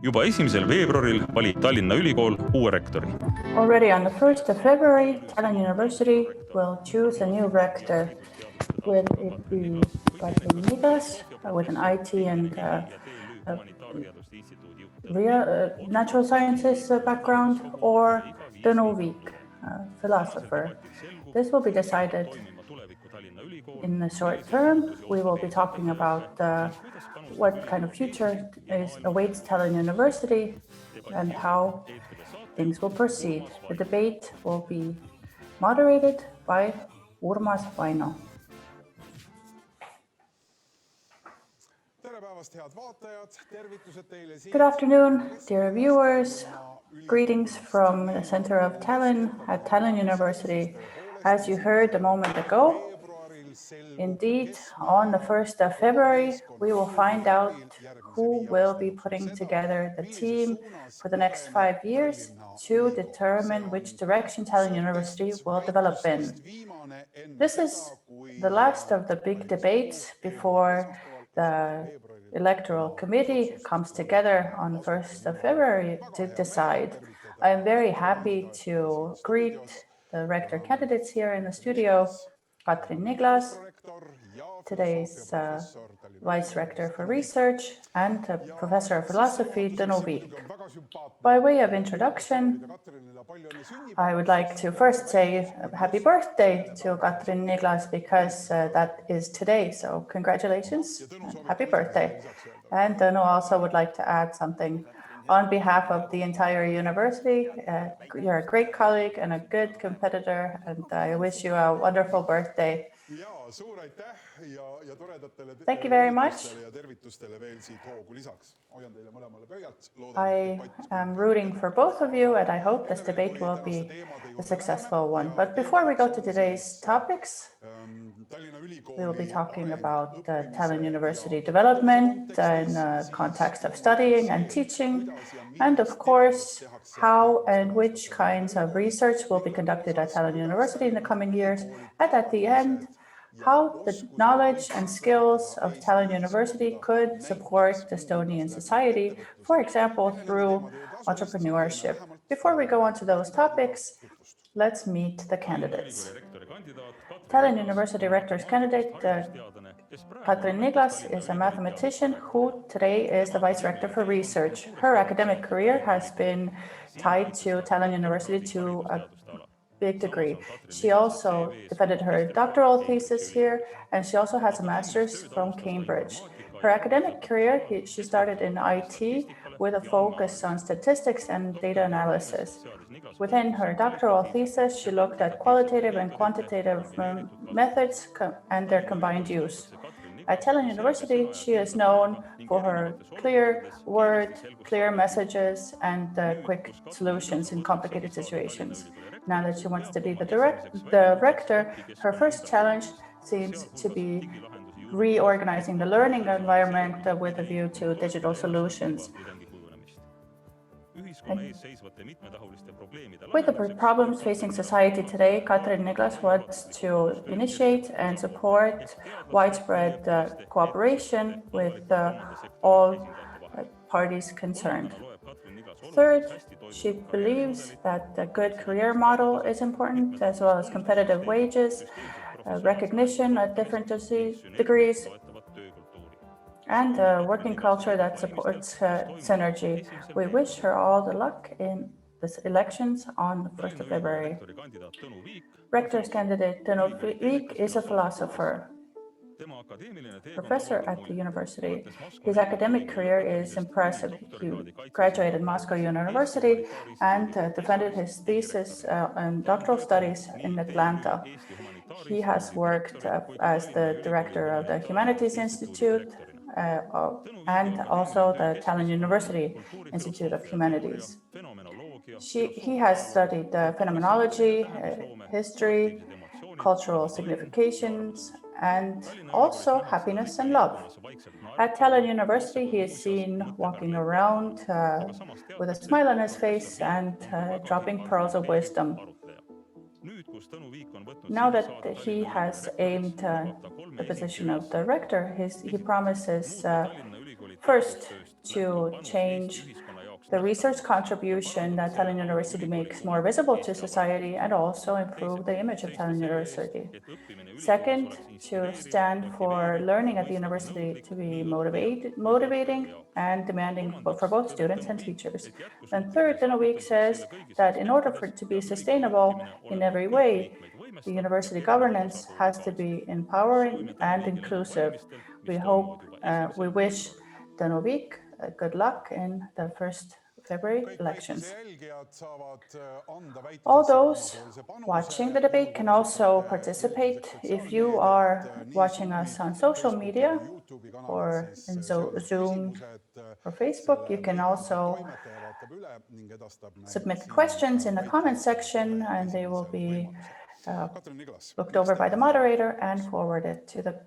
Juba 1. veebruaril valib Tallinna Ülikool uue rektori. Already on the 1st of February, Tallinn University will choose a new rector. Will it be Tallinna with an IT and natural sciences background, or Tõnu Viik, philosopher? This will be decided in the short term. We will be talking about what kind of future awaits Tallinn University and how things will proceed. The debate will be moderated by Urmas Vaino. Good afternoon, dear viewers. Greetings from the center of Tallinn at Tallinn University. As you heard a moment ago, indeed, on the 1st of February, we will find out who will be putting together the team for the next 5 years to determine which direction Tallinn University will develop in. This is the last of the big debates before the electoral committee comes together on the 1st of February to decide. I am very happy to greet the rector candidates here in the studio. Katrin Niglas, today's Vice Rector for Research, and Professor of Philosophy, Tõnu Viik. By way of introduction, I would like to first say happy birthday to Katrin Niglas because that is today, so congratulations and happy birthday. And Tõnu also would like to add something. On behalf of the entire university, you're a great colleague and a good competitor, and I wish you a wonderful birthday. Thank you very much. I am rooting for both of you, and I hope this debate will be a successful one. But before we go to today's topics, we will be talking about Tallinn University development in the context of studying and teaching, and of course, how and which kinds of research will be conducted at Tallinn University in the coming years, and at the end, how the knowledge and skills of Tallinn University could support Estonian society, for example, through entrepreneurship. Before we go on to those topics, let's meet the candidates. Tallinn University Rector's candidate, Katrin Niglas, is a mathematician who today is the Vice Rector for Research. Her academic career has been tied to Tallinn University to a big degree. She also defended her doctoral thesis here, and she also has a master's from Cambridge. Her academic career, she started in IT with a focus on statistics and data analysis. Within her doctoral thesis, she looked at qualitative and quantitative methods and their combined use. At Tallinn University, she is known for her clear word, clear messages, and quick solutions in complicated situations. Now that she wants to be the rector, her first challenge seems to be reorganizing the learning environment with a view to digital solutions. With the problems facing society today, Katrin Niglas wants to initiate and support widespread cooperation with all parties concerned. Third, she believes that a good career model is important, as well as competitive wages, recognition at different degrees, and a working culture that supports synergy. We wish her all the luck in the elections on the 1st of February. Rector's candidate Tõnu Viik is a philosopher, professor at the university. His academic career is impressive. He graduated Moscow University and defended his thesis and doctoral studies in Atlanta. He has worked as the director of the Humanities Institute and also the Tallinn University Institute of Humanities. He has studied phenomenology, history, cultural significations, and also happiness and love. At Tallinn University, he is seen walking around with a smile on his face and dropping pearls of wisdom. Now that he has aimed the position of the rector, he promises first to change the research contribution that Tallinn University makes more visible to society and also improve the image of Tallinn University. Second, to stand for learning at the university to be motivating and demanding for both students and teachers. And third, Tõnu Viik says that in order for it to be sustainable in every way, the university governance has to be empowering and inclusive. We wish Tõnu Viik good luck in the 1st February elections. All those watching the debate can also participate. If you are watching us on social media or in Zoom or Facebook, you can also submit questions in the comment section and they will be looked over by the moderator and forwarded to the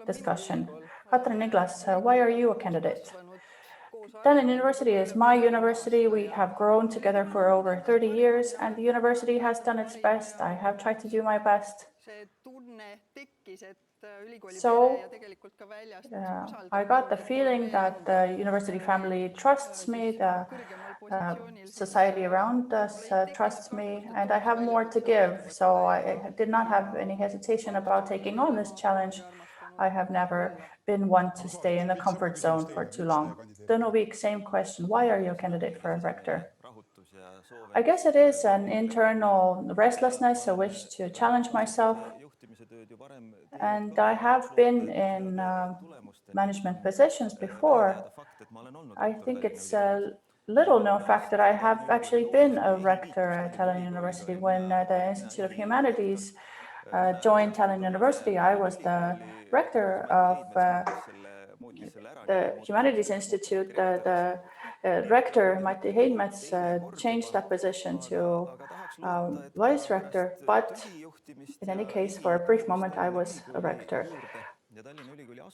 discussion. Katrin Niglas, why are you a candidate? Tallinn University is my university. We have grown together for over 30 years and the university has done its best. I have tried to do my best. So I got the feeling that the university family trusts me, the society around us trusts me, and I have more to give. So I did not have any hesitation about taking on this challenge. I have never been one to stay in the comfort zone for too long. Tõnu Viik, same question. Why are you a candidate for a rector? I guess it is an internal restlessness, a wish to challenge myself. And I have been in management positions before. I think it's a little known fact that I have actually been a rector at Tallinn University. When the Institute of Humanities joined Tallinn University, I was the rector of the Humanities Institute. The rector, Mati Heinmets, changed that position to vice rector, but in any case, for a brief moment, I was a rector.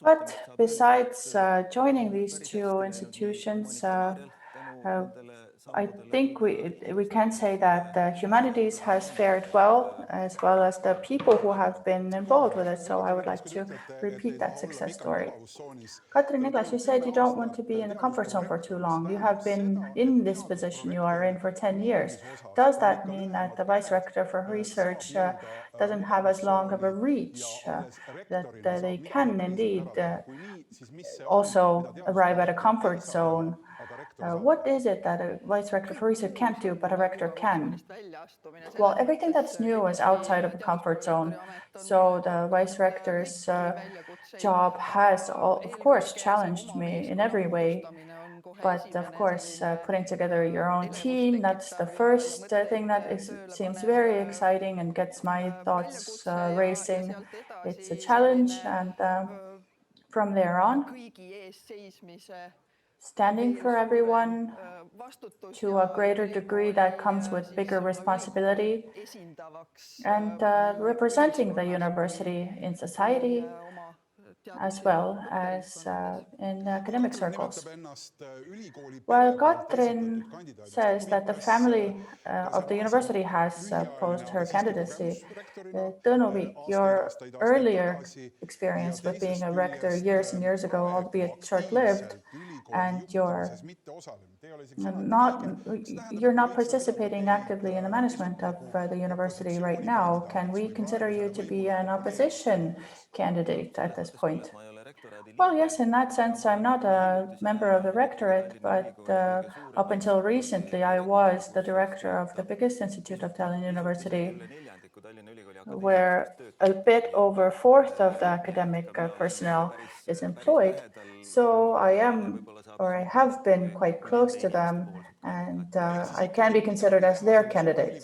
But besides joining these two institutions, I think we can say that humanities has fared well as the people who have been involved with it. So I would like to repeat that success story. Katrin Niglas, you said you don't want to be in the comfort zone for too long. You have been in this position you are in for 10 years. Does that mean that the vice rector for research doesn't have as long of a reach, that they can indeed also arrive at a comfort zone? What is it that a vice rector for research can't do, but a rector can? Well, everything that's new is outside of the comfort zone. So the vice rector's job has, of course, challenged me in every way. But of course, putting together your own team, that's the first thing that seems very exciting and gets my thoughts racing. It's a challenge. And from there on, standing for everyone to a greater degree that comes with bigger responsibility and representing the university in society as well as in academic circles. While Katrin says that the family of the university has posed her candidacy, Tõnu Viik, your earlier experience with being a rector years and years ago, albeit short-lived, and you're not participating actively in the management of the university right now. Can we consider you to be an opposition candidate at this point? Well, yes, in that sense, I'm not a member of the rectorate, but up until recently, I was the director of the biggest institute of Tallinn University, where a bit over a fourth of the academic personnel is employed. So I have been quite close to them, and I can be considered as their candidate.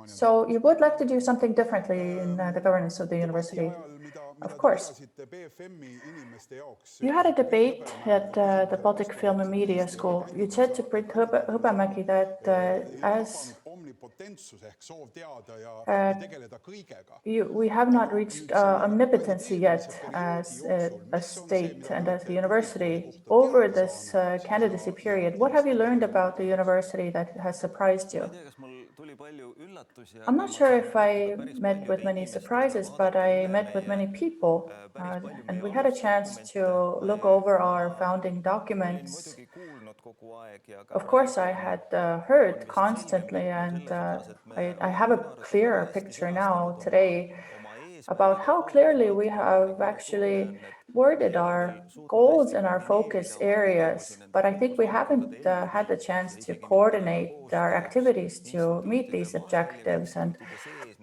So you would like to do something differently in the governance of the university? Of course. You had a debate at the Baltic Film and Media School. You said to Brit Hõbemägi that we have not reached omnipotency yet as a state and as the university. Over this candidacy period, what have you learned about the university that has surprised you? I'm not sure if I met with many surprises, but I met with many people, and we had a chance to look over our founding documents Of course, I had heard constantly, and I have a clearer picture now today about how clearly we have actually worded our goals and our focus areas. But I think we haven't had the chance to coordinate our activities to meet these objectives and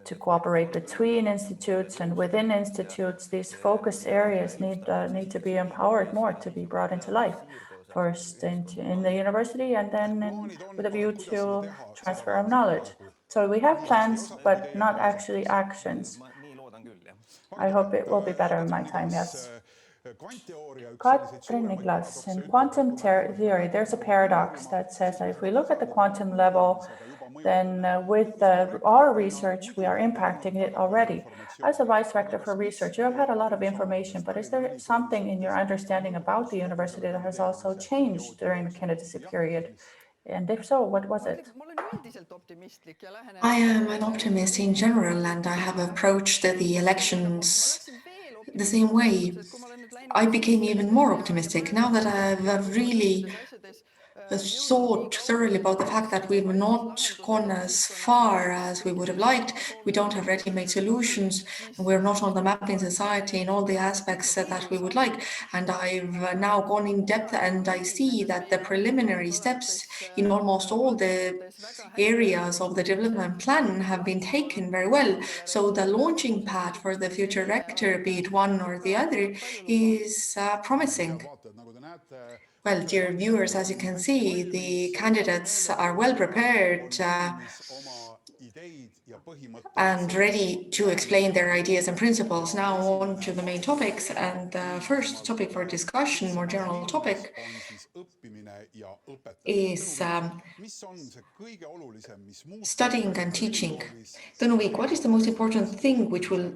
to cooperate between institutes and within institutes. These focus areas need to be empowered more to be brought into life. First in the university and then with a view to transfer of knowledge. So we have plans, but not actually actions. I hope it will be better in my time, yes. Katrin Niklas, in quantum theory, there's a paradox that says that if we look at the quantum level, then with our research, we are impacting it already. As a vice rector for research, you have had a lot of information, but is there something in your understanding about the university that has also changed during the candidacy period? And if so, what was it? I am an optimist in general, and I have approached the elections the same way. I became even more optimistic now that I've really thought thoroughly about the fact that we've not gone as far as we would have liked. We don't have ready-made solutions, and we're not on the map in society in all the aspects that we would like. And I've now gone in depth, and I see that the preliminary steps in almost all the areas of the development plan have been taken very well. So the launching pad for the future rector, be it one or the other, is promising. Well, dear viewers, as you can see, the candidates are well prepared and ready to explain their ideas and principles. Now on to the main topics. And the first topic for discussion, more general topic, is studying and teaching. Tõnu, what is the most important thing which will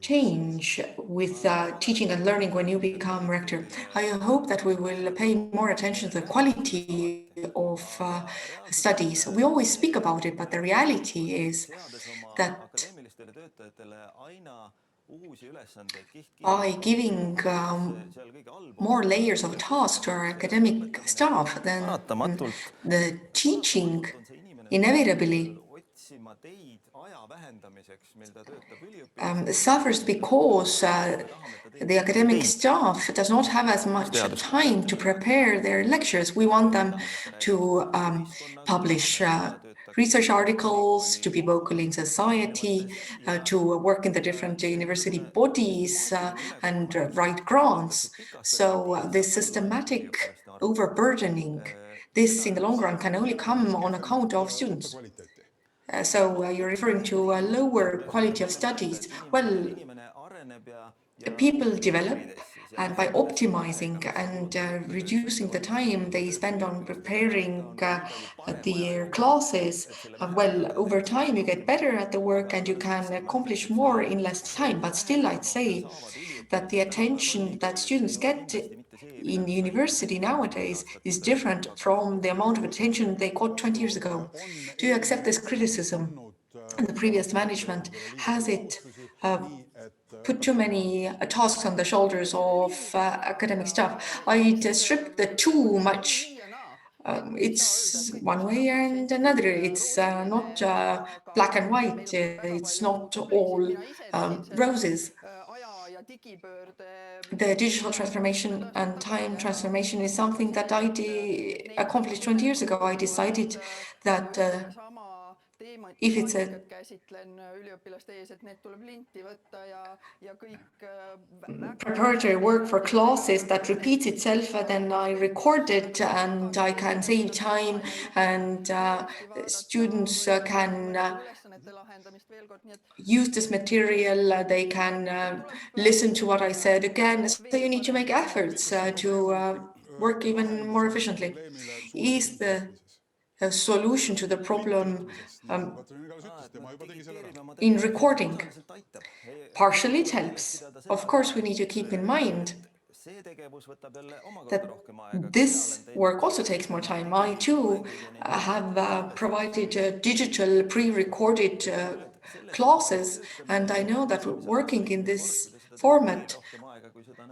change with teaching and learning when you become rector? I hope that we will pay more attention to the quality of studies. We always speak about it, but the reality is that by giving more layers of tasks to our academic staff, then the teaching inevitably suffers because the academic staff does not have as much time to prepare their lectures. We want them to publish research articles, to be vocal in society, to work in the different university bodies and write grants. So this systematic overburdening, this in the long run can only come on account of students. So you're referring to a lower quality of studies. Well, people develop, and by optimizing and reducing the time they spend on preparing their classes, well, over time you get better at the work and you can accomplish more in less time. But still, I'd say that the attention that students get in university nowadays is different from the amount of attention they got 20 years ago. Do you accept this criticism? And the previous management, has it put too many tasks on the shoulders of academic staff? I stripped the too much. It's one way and another. It's not black and white. It's not all roses. The digital transformation and time transformation is something that I accomplished 20 years ago. I decided that if it's a preparatory work for classes that repeats itself, then I record it and I can save time, and students can use this material, they can listen to what I said again. So you need to make efforts to work even more efficiently. Is the solution to the problem in recording? Partially it helps. Of course, we need to keep in mind that this work also takes more time. I too have provided digital pre-recorded classes, and I know that working in this format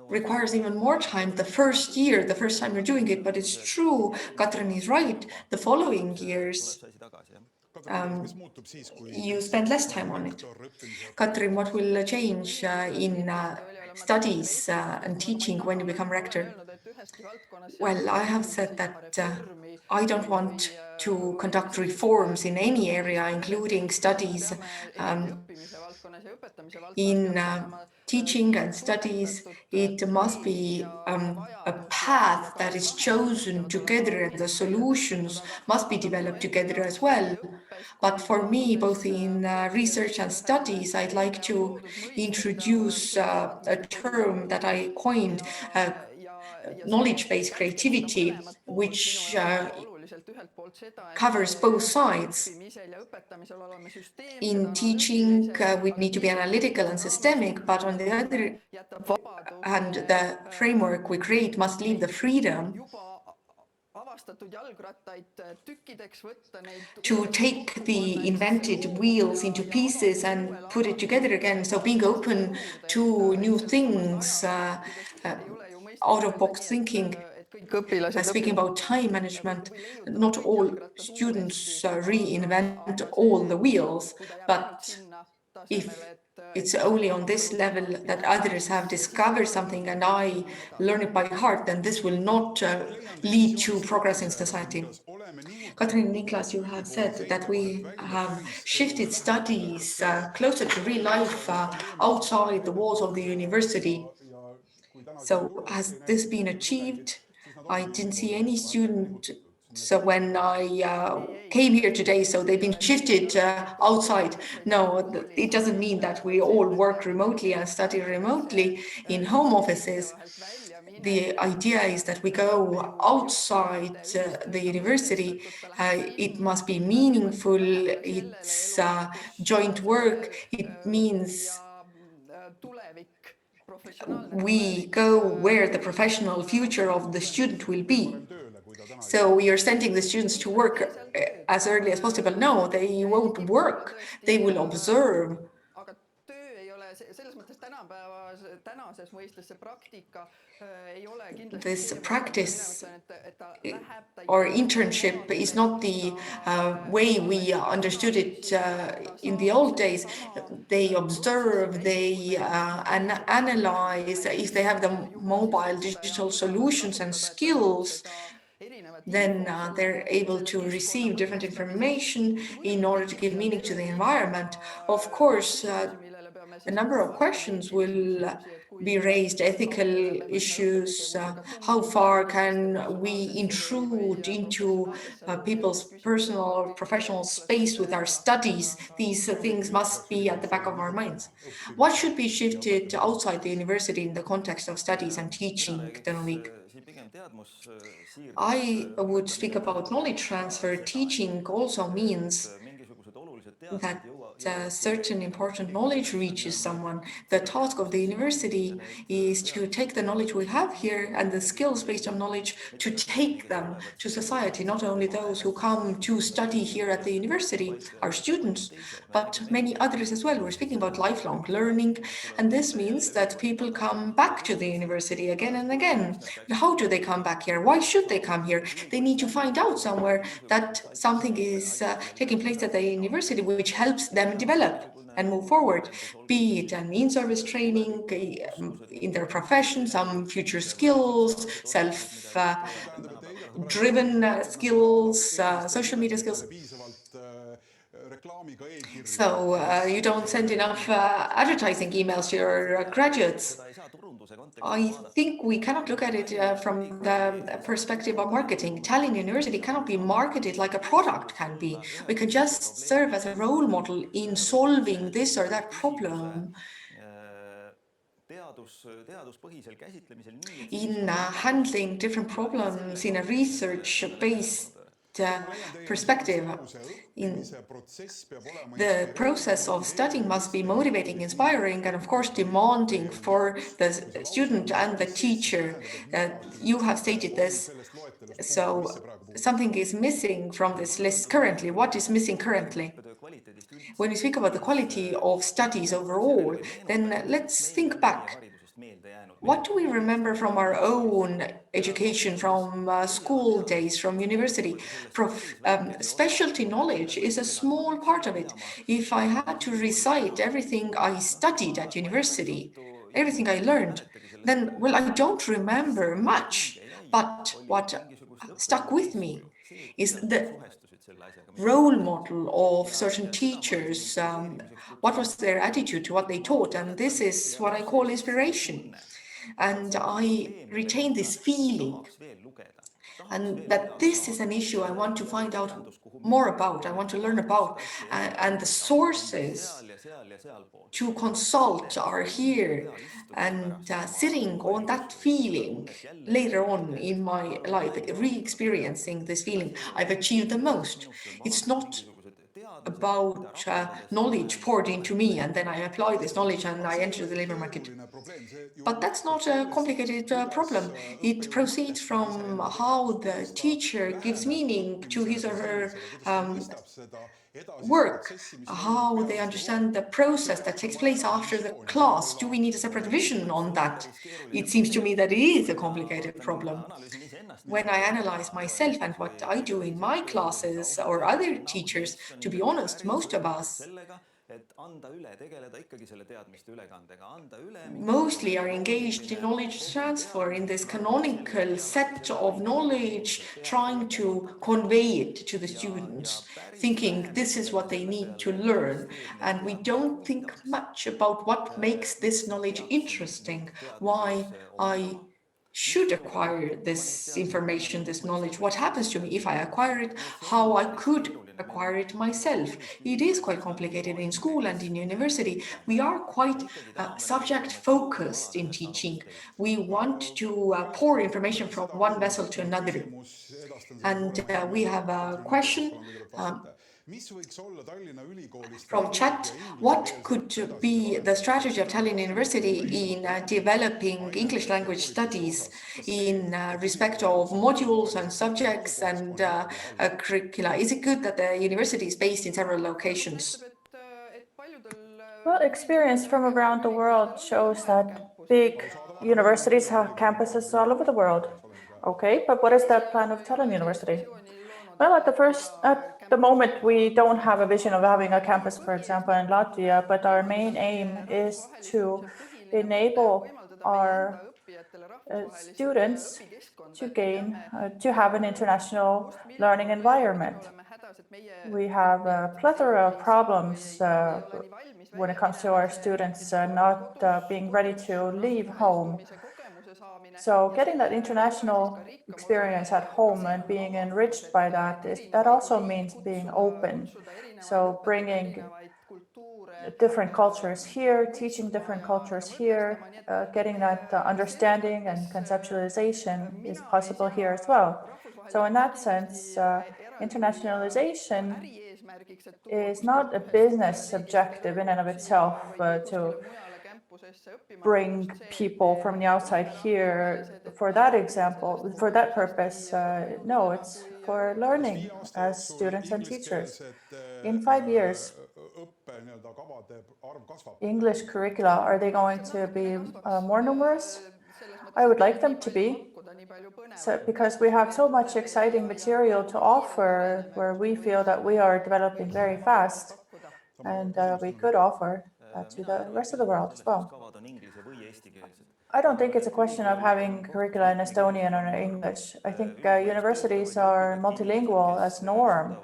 requires even more time the first year, the first time you're doing it, but it's true, Katrin is right, the following years you spend less time on it. Katrin, what will change in studies and teaching when you become rector? Well, I have said that I don't want to conduct reforms in any area, including studies. In teaching and studies, it must be a path that is chosen together, and the solutions must be developed together as well. But for me, both in research and studies, I'd like to introduce a term that I coined, knowledge-based creativity, which covers both sides. In teaching, we need to be analytical and systemic, but on the other hand, the framework we create must leave the freedom to take the invented wheels into pieces and put it together again. So being open to new things, out-of-box thinking. Speaking about time management, not all students reinvent all the wheels, but if it's only on this level that others have discovered something and I learn it by heart, then this will not lead to progress in society. Katrin and Niklas, you have said that we have shifted studies closer to real life outside the walls of the university. So has this been achieved? I didn't see any student. So when I came here today, so they've been shifted outside. No, it doesn't mean that we all work remotely and study remotely in home offices. The idea is that we go outside the university. It must be meaningful. It's joint work. It means we go where the professional future of the student will be. So we are sending the students to work as early as possible. No, they won't work. They will observe. This practice or internship is not the way we understood it in the old days. They observe, they analyze. If they have the mobile digital solutions and skills, then they're able to receive different information in order to give meaning to the environment. Of course, a number of questions will be raised, ethical issues, how far can we intrude into people's personal or professional space with our studies? These things must be at the back of our minds. What should be shifted outside the university in the context of studies and teaching, Tõnu? I would speak about knowledge transfer. Teaching also means that certain important knowledge reaches someone. The task of the university is to take the knowledge we have here and the skills based on knowledge to take them to society, not only those who come to study here at the university, our students, but many others as well. We're speaking about lifelong learning, and this means that people come back to the university again and again. How do they come back here? Why should they come here? They need to find out somewhere that something is taking place at the university which helps them develop and move forward, be it an in-service training in their profession, some future skills, self-driven skills, social media skills. So you don't send enough advertising emails to your graduates. I think we cannot look at it from the perspective of marketing. Tallinn University cannot be marketed like a product can be. We can just serve as a role model in solving this or that problem. In handling different problems in a research-based perspective. The process of studying must be motivating, inspiring, and of course demanding for the student and the teacher. You have stated this. So something is missing from this list currently. What is missing currently? When we speak about the quality of studies overall, then let's think back. What do we remember from our own education, from school days, from university? Specialty knowledge is a small part of it. If I had to recite everything I studied at university, everything I learned, then, well, I don't remember much. But what stuck with me is the role model of certain teachers, what was their attitude to what they taught, and this is what I call inspiration. And I retain this feeling, and that this is an issue I want to find out more about, I want to learn about, and the sources to consult are here, and sitting on that feeling later on in my life, re-experiencing this feeling, I've achieved the most. It's not about knowledge poured into me and then I apply this knowledge and I enter the labor market. But that's not a complicated problem. It proceeds from how the teacher gives meaning to his or her work, how they understand the process that takes place after the class. Do we need a separate vision on that? It seems to me that it is a complicated problem. When I analyze myself and what I do in my classes or other teachers, to be honest, most of us mostly are engaged in knowledge transfer, in this canonical set of knowledge, trying to convey it to the students, thinking this is what they need to learn. And we don't think much about what makes this knowledge interesting, why I should acquire this information, this knowledge, what happens to me if I acquire it, how I could acquire it myself. It is quite complicated in school and in university. We are quite subject focused in teaching. We want to pour information from one vessel to another. And we have a question from chat. What could be the strategy of Tallinn University in developing English language studies in respect of modules and subjects and curricula? Is it good that the university is based in several locations? Well, experience from around the world shows that big universities have campuses all over the world. Okay, but what is the plan of Tallinn University? Well, at the moment, we don't have a vision of having a campus, for example, in Latvia, but our main aim is to enable our students to have an international learning environment. We have a plethora of problems when it comes to our students not being ready to leave home. So getting that international experience at home and being enriched by that also means being open. So bringing different cultures here, teaching different cultures here, getting that understanding and conceptualization is possible here as well. So in that sense, internationalization is not a business objective in and of itself to bring people from the outside here for that example, for that purpose. No, it's for learning as students and teachers. In 5 years, English curricula, are they going to be more numerous? I would like them to be, because we have so much exciting material to offer where we feel that we are developing very fast, and we could offer to the rest of the world as well. I don't think it's a question of having curricula in Estonian or in English. I think universities are multilingual as norm,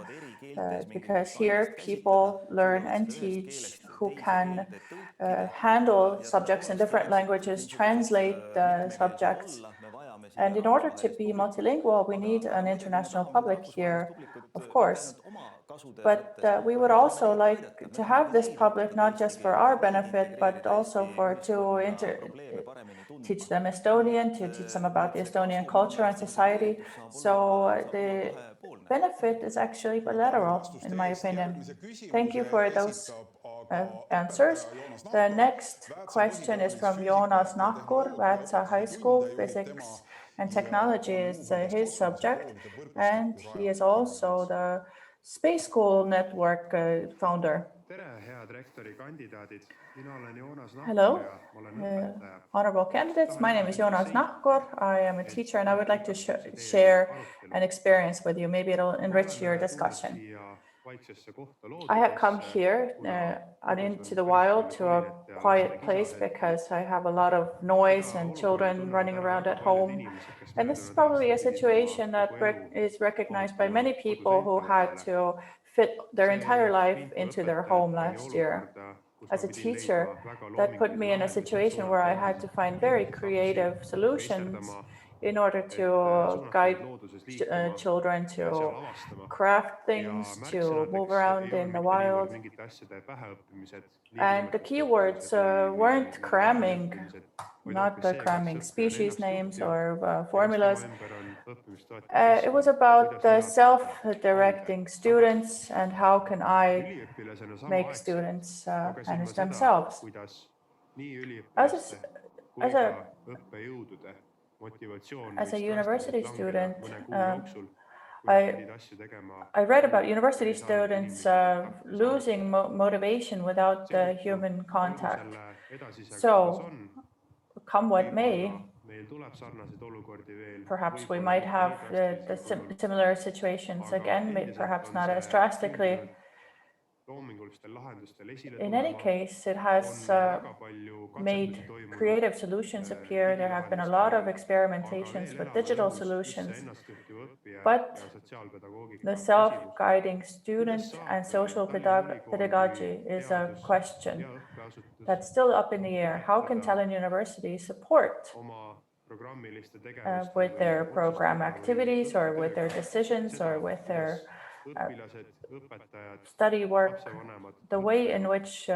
because here people learn and teach who can handle subjects in different languages, translate subjects. And in order to be multilingual, we need an international public here, of course. But we would also like to have this public not just for our benefit, but also teach them Estonian, to teach them about the Estonian culture and society. So the benefit is actually bilateral, in my opinion. Thank you for those answers. The next question is from Joonas Nahkur, Väätsa High School. Physics and technology is his subject, and he is also the Space School Network founder. Hello, honorable candidates. My name is Joonas Nahkur. I am a teacher, and I would like to share an experience with you. Maybe it'll enrich your discussion. I have come here out into the wild to a quiet place because I have a lot of noise and children running around at home. And this is probably a situation that is recognized by many people who had to fit their entire life into their home last year. As a teacher, that put me in a situation where I had to find very creative solutions in order to guide children to craft things, to move around in the wild. And the keywords weren't cramming, not cramming species names or formulas. It was about self-directing students and how can I make students manage themselves. As a university student, I read about university students losing motivation without human contact. So, come what may, perhaps we might have the similar situations again, perhaps not as drastically. In any case, it has made creative solutions appear. There have been a lot of experimentations with digital solutions, but the self-guiding student and social pedagogy is a question that's still up in the air. How can Tallinn University support with their program activities or with their decisions or with their study work, the way in which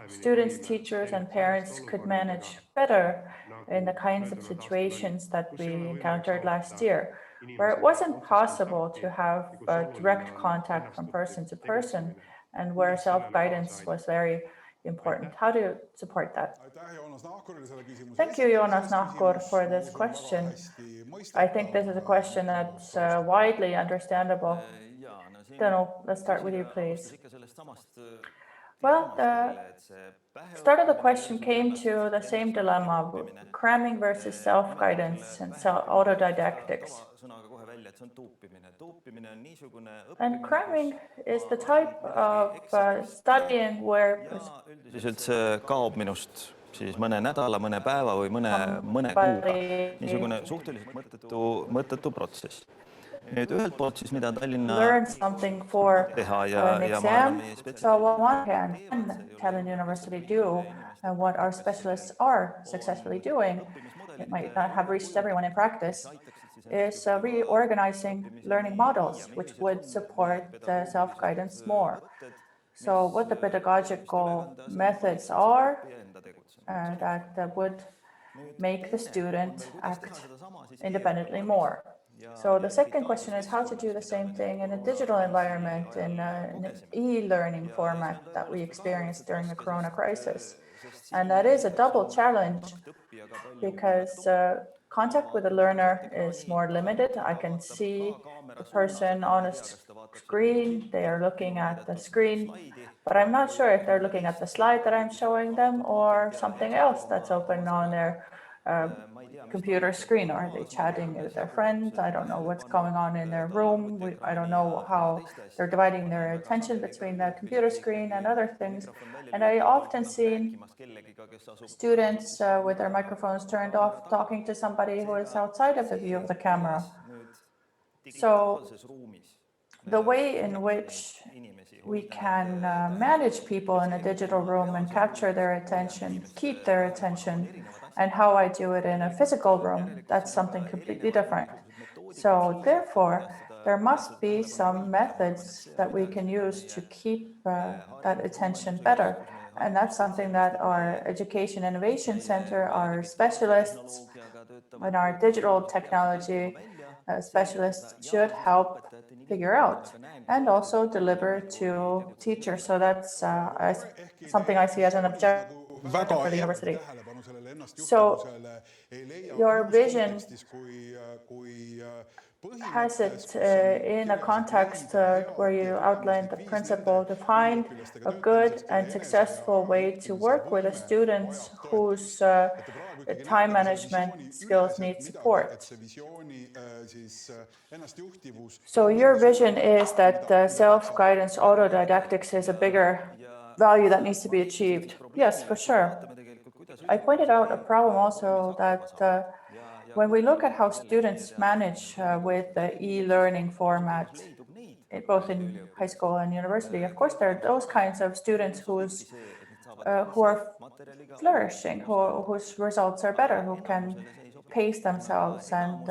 students, teachers, and parents could manage better in the kinds of situations that we encountered last year, where it wasn't possible to have direct contact from person to person and where self-guidance was very important. How do you support that? Thank you, Joonas Nahkur, for this question. I think this is a question that's widely understandable. Tõnu, let's start with you, please. Well, the start of the question came to the same dilemma, cramming versus self-guidance and autodidactics. And cramming is the type of studying where üldiselt see kaob minust siis mõne nädala, mõne päeva või mõne kuuga. Niisugune suhteliselt mõttetu protsess. Nüüd ühelt poolt siis mida Tallinna learn something for an exam. So on one hand, Tallinn University do and what our specialists are successfully doing, it might not have reached everyone in practice, is reorganizing learning models, which would support self-guidance more. So what the pedagogical methods are that would make the student act independently more. So the second question is how to do the same thing in a digital environment, in an e-learning format that we experienced during the Corona crisis. And that is a double challenge because contact with the learner is more limited. I can see the person on a screen, they are looking at the screen, but I'm not sure if they're looking at the slide that I'm showing them or something else that's open on their computer screen. Or are they chatting with their friends? I don't know what's going on in their room. I don't know how they're dividing their attention between the computer screen and other things. And I often see students with their microphones turned off talking to somebody who is outside of the view of the camera. So the way in which we can manage people in a digital room and capture their attention, keep their attention, and how I do it in a physical room, that's something completely different. So therefore, there must be some methods that we can use to keep that attention better. And that's something that our Education Innovation Center, our specialists in our digital technology specialists should help figure out and also deliver to teachers. So that's something I see as an objective for the university. So your vision has it in a context where you outlined the principle to find a good and successful way to work with the students whose time management skills need support. So your vision is that self-guidance autodidactics is a bigger value that needs to be achieved. Yes, for sure. I pointed out a problem also that when we look at how students manage with the e-learning format, both in high school and university, of course, there are those kinds of students who are flourishing, whose results are better, who can pace themselves and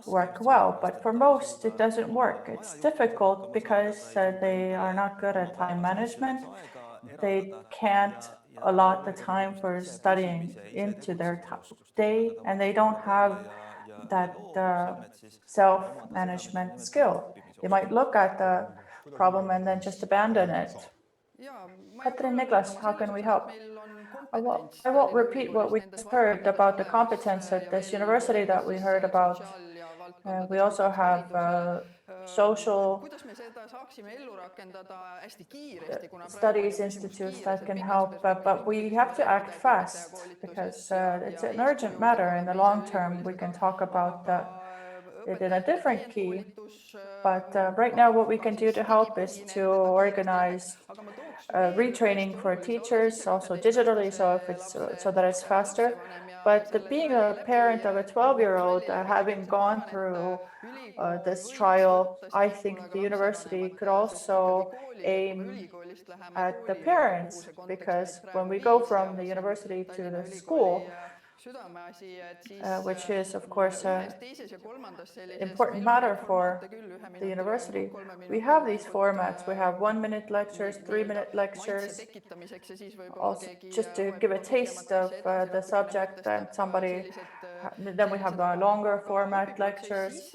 work well. But for most, it doesn't work. It's difficult because they are not good at time management. They can't allot the time for studying into their day, and they don't have that self-management skill. They might look at the problem and then just abandon it. Katrin, Niklas, how can we help? I won't repeat what we just heard about the competence at this university that we heard about. We also have social studies institutes that can help, but we have to act fast because it's an urgent matter. In the long term, we can talk about it in a different key. But right now, what we can do to help is to organize retraining for teachers, also digitally, so that it's faster. But being a parent of a 12-year-old, having gone through this trial, I think the university could also aim at the parents, because when we go from the university to the school, which is, of course, an important matter for the university. We have these formats. We have 1-minute lectures, 3-minute lectures, also just to give a taste of the subject, and then we have longer format lectures.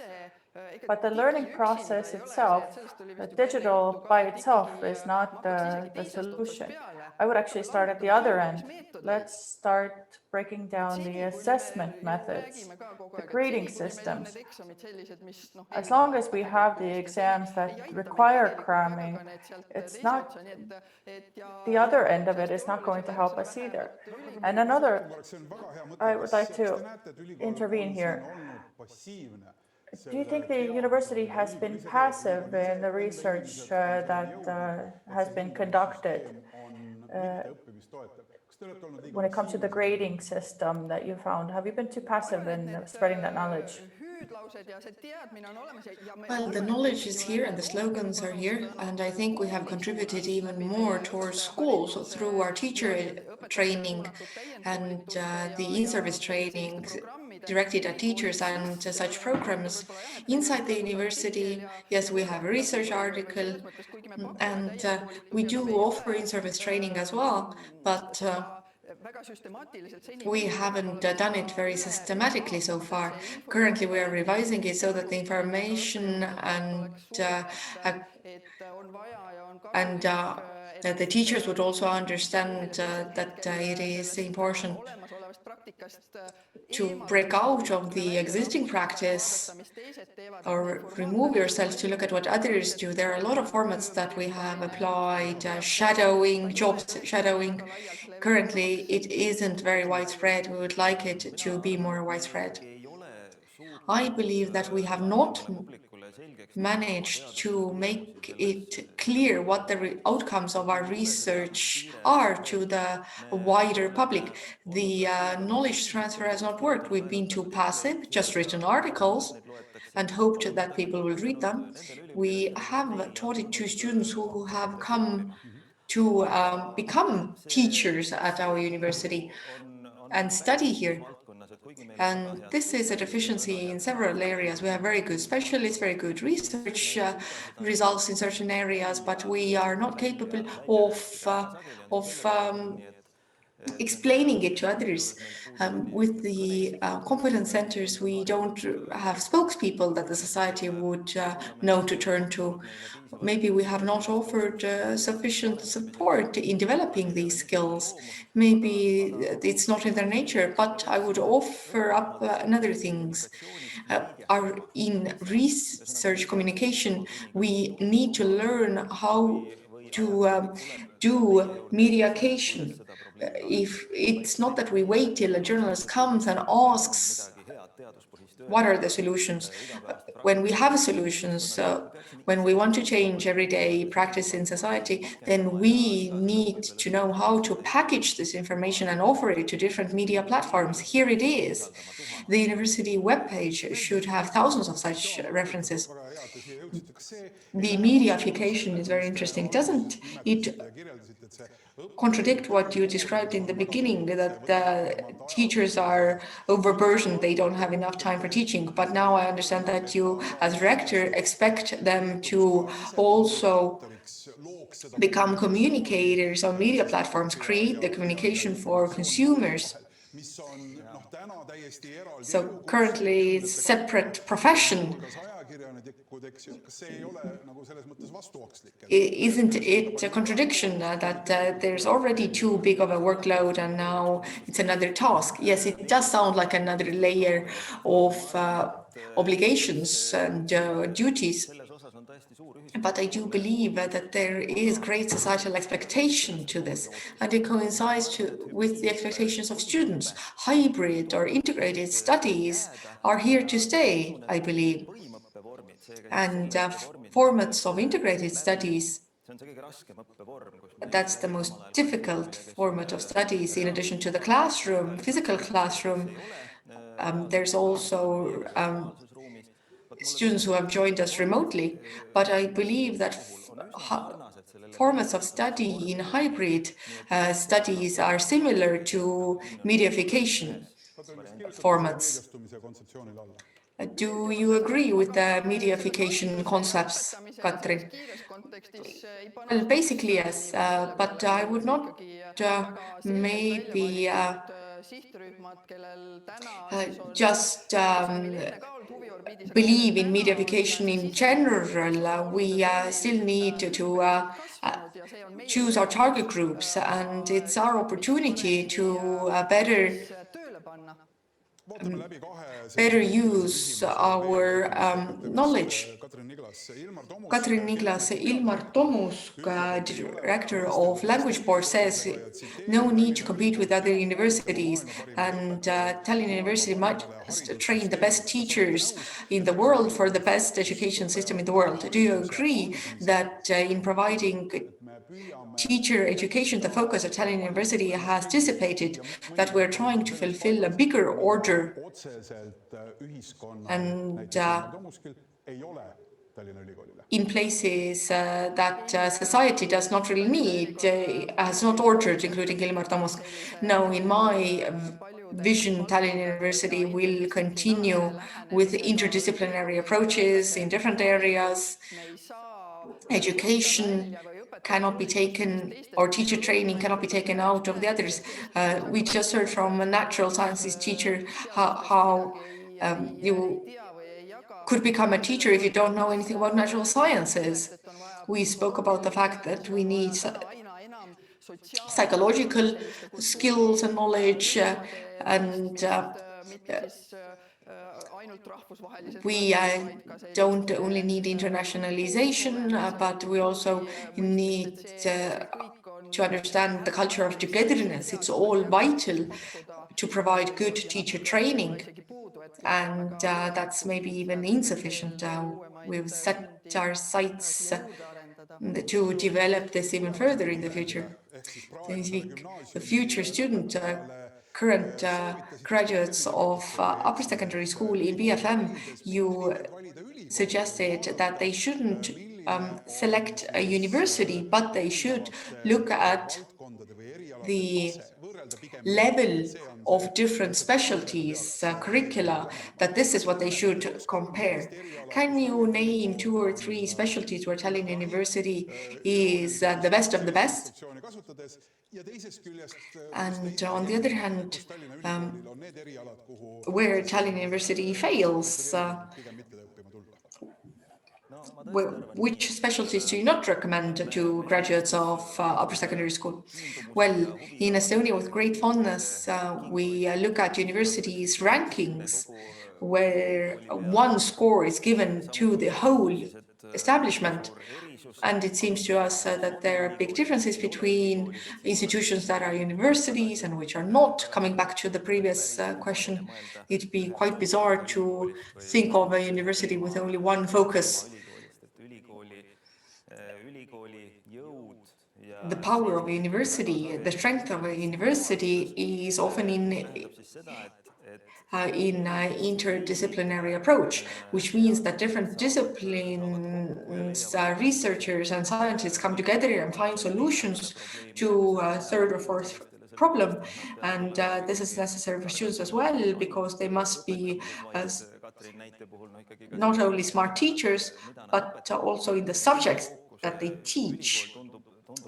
But the learning process itself, the digital by itself, is not the solution. I would actually start at the other end. Let's start breaking down the assessment methods, the grading systems. As long as we have the exams that require cramming, it's not, the other end of it is not going to help us either. And I would like to intervene here. Do you think the university has been passive in the research that has been conducted when it comes to the grading system that you found? Have you been too passive in spreading that knowledge? Well, the knowledge is here and the slogans are here, and I think we have contributed even more towards schools through our teacher training and the in-service training directed at teachers and such programs. Inside the university, yes, we have a research article, and we do offer in-service training as well, but we haven't done it very systematically so far. Currently, we are revising it so that the information and the teachers would also understand that it is important to break out of the existing practice or remove yourself to look at what others do. There are a lot of formats that we have applied, shadowing, job shadowing. Currently, it isn't very widespread. We would like it to be more widespread. I believe that we have not managed to make it clear what the outcomes of our research are to the wider public. The knowledge transfer has not worked. We've been too passive, just written articles and hoped that people will read them. We have taught it to students who have come to become teachers at our university and study here. And this is a deficiency in several areas. We have very good specialists, very good research results in certain areas, but we are not capable of explaining it to others. With the competence centers, we don't have spokespeople that the society would know to turn to. Maybe we have not offered sufficient support in developing these skills. Maybe it's not in their nature, but I would offer up another things. In research communication, we need to learn how to do mediation. If it's not that we wait till a journalist comes and asks what are the solutions. When we have solutions, when we want to change everyday practice in society, then we need to know how to package this information and offer it to different media platforms. Here it is. The university webpage should have thousands of such references. The mediaification is very interesting. Doesn't it contradict what you described in the beginning, that the teachers are overburdened, they don't have enough time for teaching? But now I understand that you, as rector, expect them to also become communicators on media platforms, create the communication for consumers. So currently it's a separate profession. Isn't it a contradiction that there's already too big of a workload and now it's another task? Yes, it does sound like another layer of obligations and duties. But I do believe that there is great societal expectation to this, and it coincides with the expectations of students. Hybrid or integrated studies are here to stay, I believe. And formats of integrated studies, that's the most difficult format of studies. In addition to the classroom, physical classroom, there's also students who have joined us remotely. But I believe that formats of study in hybrid studies are similar to mediaification formats. Do you agree with the mediaification concepts, Katrin? Well, basically, yes, but I would not maybe just believe in mediaification in general. We still need to choose our target groups, and it's our opportunity to better use our knowledge. Katrin Niglas, Ilmar Tomusk, director of Language Board, says no need to compete with other universities, and Tallinn University must train the best teachers in the world for the best education system in the world. Do you agree that in providing teacher education, the focus of Tallinn University has dissipated, that we're trying to fulfill a bigger order, and in places that society does not really need, has not ordered, including Ilmar Tomusk? No, in my vision, Tallinn University will continue with interdisciplinary approaches in different areas. Education cannot be taken, or teacher training cannot be taken out of the others. We just heard from a natural sciences teacher how you could become a teacher if you don't know anything about natural sciences. We spoke about the fact that we need psychological skills and knowledge, and we don't only need internationalization, but we also need to understand the culture of togetherness. It's all vital to provide good teacher training, and that's maybe even insufficient. We've set our sights to develop this even further in the future. The future student, current graduates of upper secondary school in BFM, you suggested that they shouldn't select a university, but they should look at the level of different specialties, curricula, that this is what they should compare. Can you name 2 or 3 specialties where Tallinn University is the best of the best? And on the other hand, where Tallinn University fails, which specialties do you not recommend to graduates of upper secondary school? Well, in Estonia, with great fondness, we look at universities' rankings, where 1 score is given to the whole establishment. And it seems to us that there are big differences between institutions that are universities and which are not. Coming back to the previous question, it'd be quite bizarre to think of a university with only 1 focus. The power of a university, the strength of a university is often in interdisciplinary approach, which means that different disciplines, researchers and scientists come together and find solutions to a 3rd or 4th problem. And this is necessary for students as well, because they must be not only smart teachers, but also in the subjects that they teach.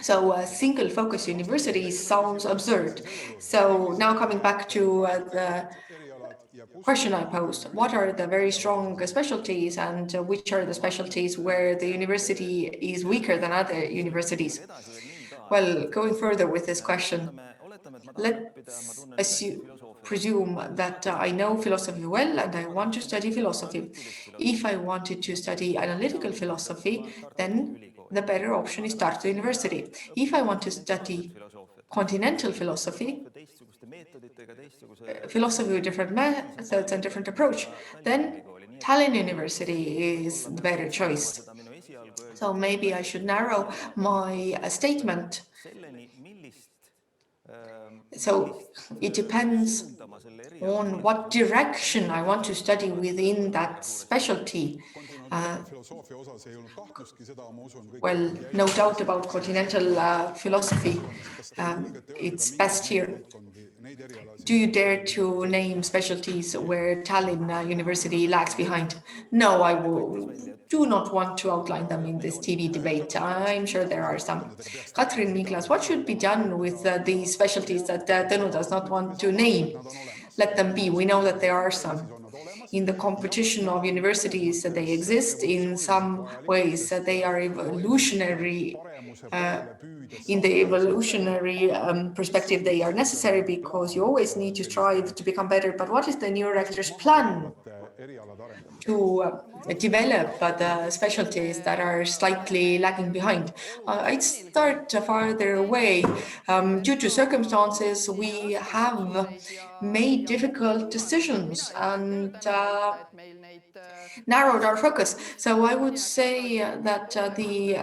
So a single focus university sounds absurd. So now coming back to the question I posed, what are the very strong specialties and which are the specialties where the university is weaker than other universities? Well, going further with this question, let's presume that I know philosophy well and I want to study philosophy. If I wanted to study analytical philosophy, then the better option is Tartu University. If I want to study continental philosophy with different methods and different approach, then Tallinn University is the better choice. So maybe I should narrow my statement. So it depends on what direction I want to study within that specialty. Well, no doubt about continental philosophy. It's best here. Do you dare to name specialties where Tallinn University lags behind? No, I do not want to outline them in this TV debate. I'm sure there are some. Katrin, Niklas, what should be done with these specialties that Tõnu does not want to name? Let them be. We know that there are some. In the competition of universities, they exist. In some ways, they are evolutionary. In the evolutionary perspective, they are necessary because you always need to strive to become better. But what is the new rector's plan to develop the specialties that are slightly lagging behind? I'd start farther away. Due to circumstances, we have made difficult decisions and narrowed our focus. So I would say that the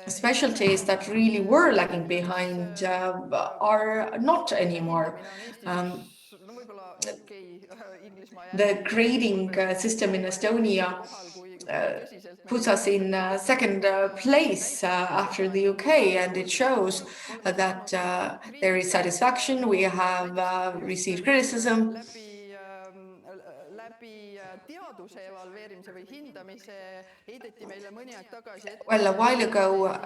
specialties that really were lagging behind are not anymore. The grading system in Estonia puts us in second place after the UK, and it shows that there is satisfaction. We have received criticism. Well, a while ago,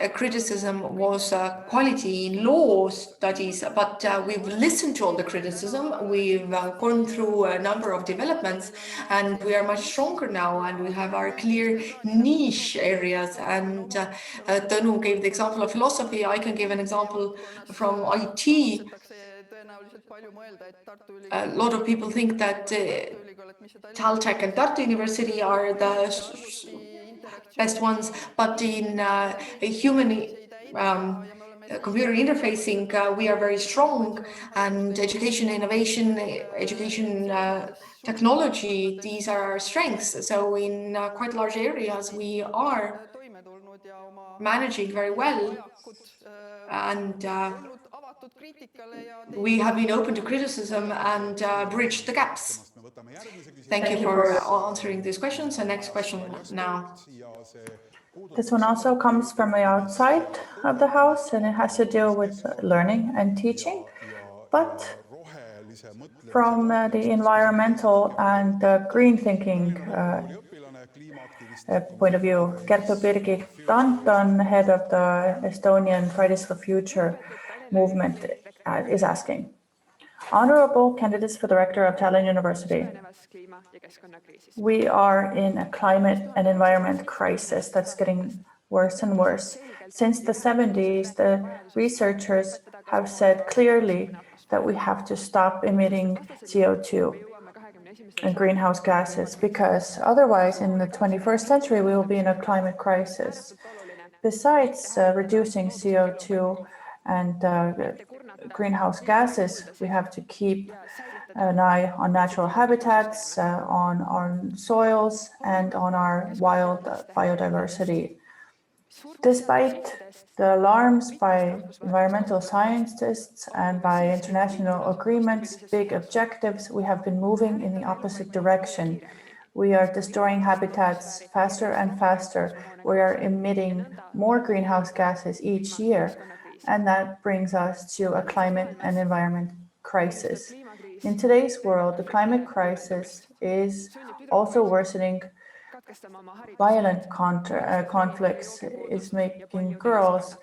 a criticism was quality in law studies, but we've listened to all the criticism. We've gone through a number of developments, and we are much stronger now, and we have our clear niche areas. And Tõnu gave the example of philosophy. I can give an example from IT. A lot of people think that TalTech and Tartu University are the best ones, but in human computer interfacing, we are very strong, and education innovation, education technology, these are our strengths. So in quite large areas, we are managing very well, and we have been open to criticism and bridged the gaps. Thank you for answering these questions. And next question now. This one also comes from the outside of the house, and it has to do with learning and teaching. But from the environmental and green thinking point of view, Kertu Danton, head of the Estonian Fridays for Future movement, is asking, honorable candidates for the rector of Tallinn University, we are in a climate and environment crisis that's getting worse and worse. Since the 70s, the researchers have said clearly that we have to stop emitting CO2 and greenhouse gases, because otherwise in the 21st century we will be in a climate crisis. Besides reducing CO2 and greenhouse gases, we have to keep an eye on natural habitats, on our soils, and on our wild biodiversity. Despite the alarms by environmental scientists and by international agreements, big objectives, we have been moving in the opposite direction. We are destroying habitats faster and faster. We are emitting more greenhouse gases each year, and that brings us to a climate and environment crisis. In today's world, the climate crisis is also worsening. Violent conflicts is making girls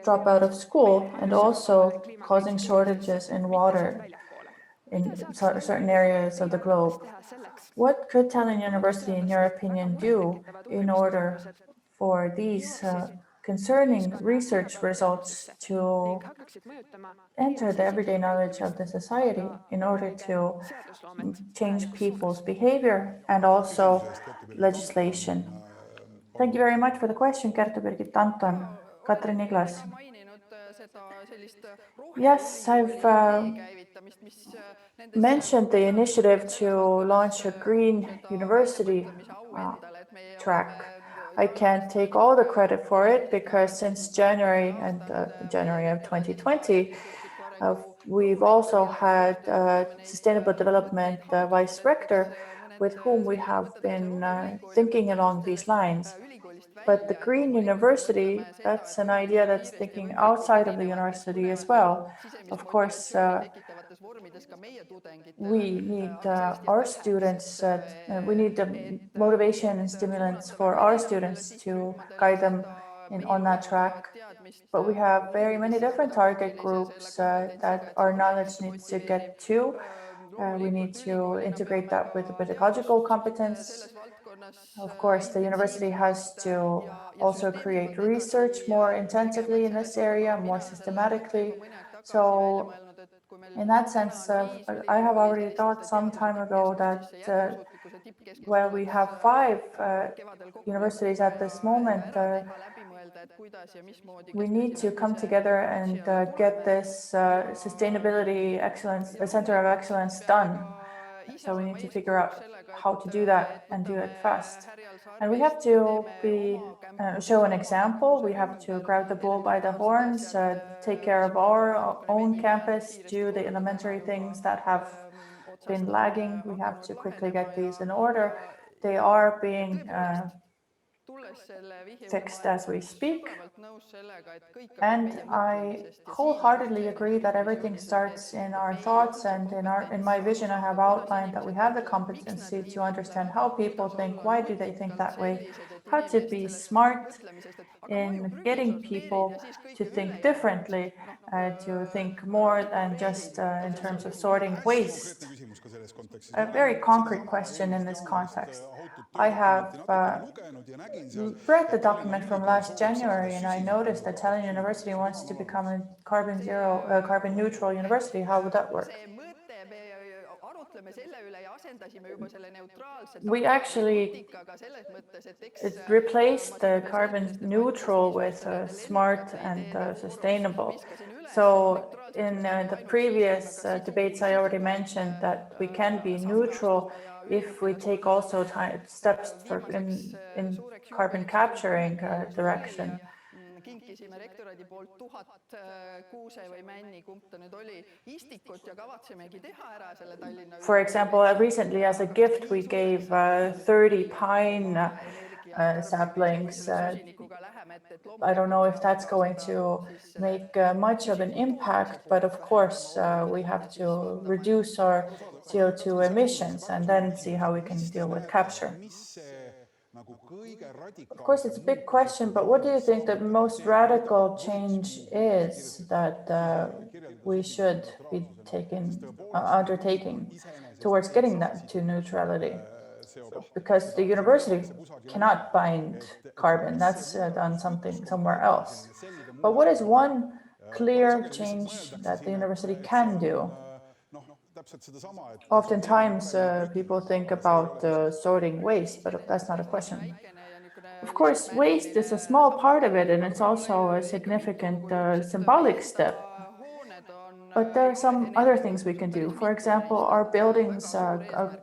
drop out of school and also causing shortages in water in certain areas of the globe. What could Tallinn University, in your opinion, do in order for these concerning research results to enter the everyday knowledge of the society in order to change people's behavior and also legislation? Thank you very much for the question, Kertu Danton. Katrin Iglas. Yes, I've mentioned the initiative to launch a green university track. I can't take all the credit for it because since January of 2020, we've also had Sustainable Development Vice Rector with whom we have been thinking along these lines. But the Green University, that's an idea that's thinking outside of the university as well. Of course, we need our students, we need the motivation and stimulants for our students to guide them on that track. But we have very many different target groups that our knowledge needs to get to. We need to integrate that with the pedagogical competence. Of course, the university has to also create research more intensively in this area, more systematically. So in that sense, I have already thought some time ago that while we have 5 universities at this moment, we need to come together and get this sustainability excellence, a center of excellence done. So we need to figure out how to do that and do it fast. And we have to show an example. We have to grab the bull by the horns, take care of our own campus, do the elementary things that have been lagging. We have to quickly get these in order. They are being fixed as we speak. And I wholeheartedly agree that everything starts in our thoughts, and in my vision I have outlined that we have the competency to understand how people think, why do they think that way, how to be smart in getting people to think differently, to think more than just in terms of sorting waste. A very concrete question in this context. I have read the document from last January, and I noticed that Tallinn University wants to become a carbon neutral university. How would that work? We actually replaced the carbon neutral with smart and sustainable. So in the previous debates, I already mentioned that we can be neutral if we take also steps in carbon capturing direction. Kinkisime rektoraadi poolt 1000 kuuse või männi, kumb ta nüüd oli, istikut ja kavatsemegi teha ära selle Tallinna. For example, recently as a gift we gave 30 pine saplings I don't know if that's going to make much of an impact, but of course, we have to reduce our CO2 emissions and then see how we can deal with capture. Of course, it's a big question, but what do you think the most radical change is that we should be undertaking towards getting that to neutrality? Because the university cannot bind carbon, that's done somewhere else. But what is one clear change that the university can do? Oftentimes, people think about sorting waste, but that's not a question. Of course, waste is a small part of it, and it's also a significant symbolic step. But there are some other things we can do. For example, our buildings,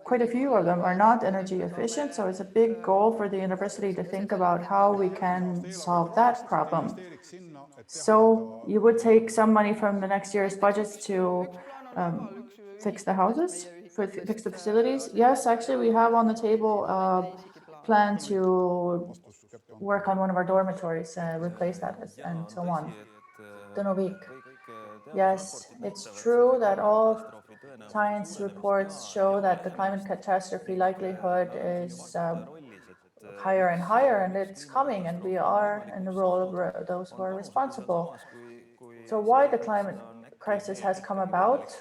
quite a few of them are not energy efficient, so it's a big goal for the university to think about how we can solve that problem. So you would take some money from the next year's budgets to fix the houses, fix the facilities. Yes, actually, we have on the table a plan to work on one of our dormitories, replace that, and so on. Yes, it's true that all science reports show that the climate catastrophe likelihood is higher and higher, and it's coming, and we are in the role of those who are responsible. So why the climate crisis has come about?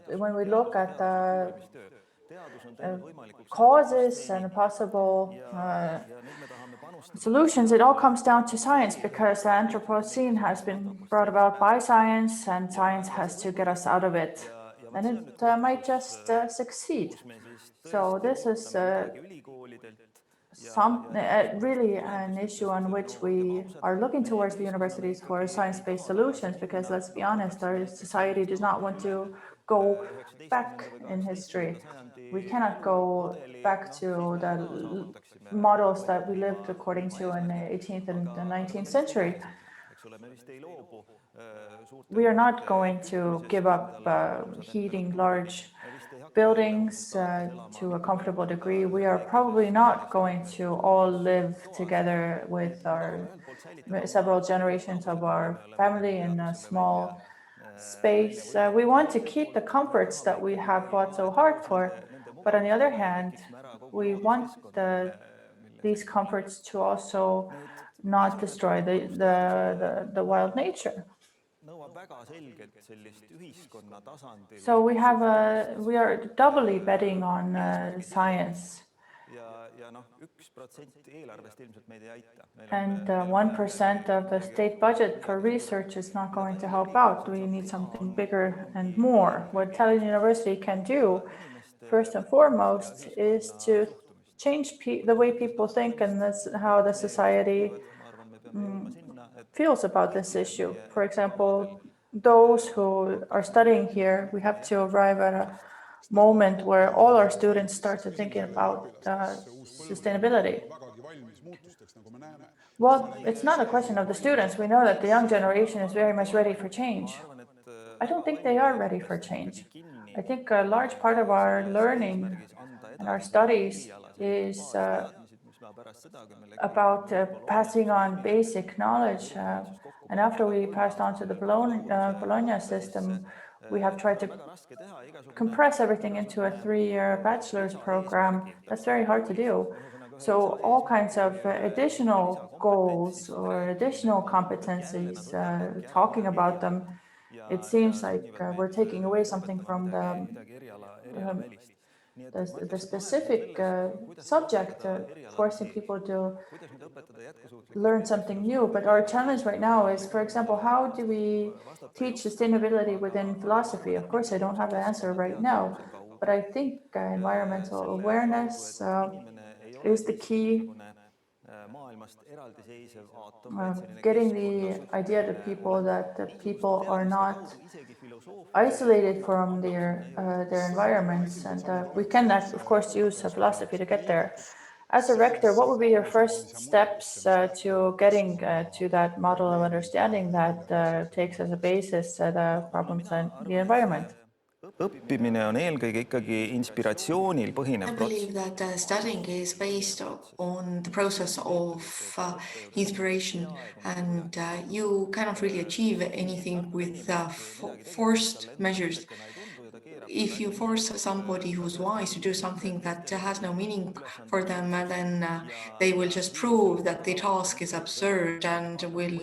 When we look at the causes and possible solutions, it all comes down to science, because the Anthropocene has been brought about by science, and science has to get us out of it. And it might just succeed. So this is really an issue on which we are looking towards the universities for science-based solutions, because let's be honest, our society does not want to go back in history. We cannot go back to the models that we lived according to in the 18th and the 19th century. We are not going to give up heating large buildings to a comfortable degree. We are probably not going to all live together with our several generations of our family in a small space. We want to keep the comforts that we have fought so hard for, but on the other hand, we want these comforts to also not destroy the wild nature. So we are doubly betting on science. And 1% of the state budget for research is not going to help out. We need something bigger and more. What Tallinn University can do, first and foremost, is to change the way people think, and that's how the society feels about this issue. For example, those who are studying here, we have to arrive at a moment where all our students start to thinking about sustainability. Well, it's not a question of the students. We know that the young generation is very much ready for change. I don't think they are ready for change. I think a large part of our learning and our studies is about passing on basic knowledge. And after we passed on to the Bologna system, we have tried to compress everything into a 3-year bachelor's program. That's very hard to do. So all kinds of additional goals or additional competencies, talking about them, it seems like we're taking away something from the specific subject, forcing people to learn something new. But our challenge right now is, for example, how do we teach sustainability within philosophy? Of course, I don't have the answer right now, but I think environmental awareness is the key. Getting the idea to people that people are not isolated from their environments, and we can, of course, use philosophy to get there. As a rector, what would be your first steps to getting to that model of understanding that takes as a basis the problems in the environment? õppimine on eelkõige ikkagi inspiratsioonil põhinev I protsess. believe that studying is based on the process of inspiration, and you cannot really achieve anything with forced measures. If you force somebody who's wise to do something that has no meaning for them, then they will just prove that the task is absurd and will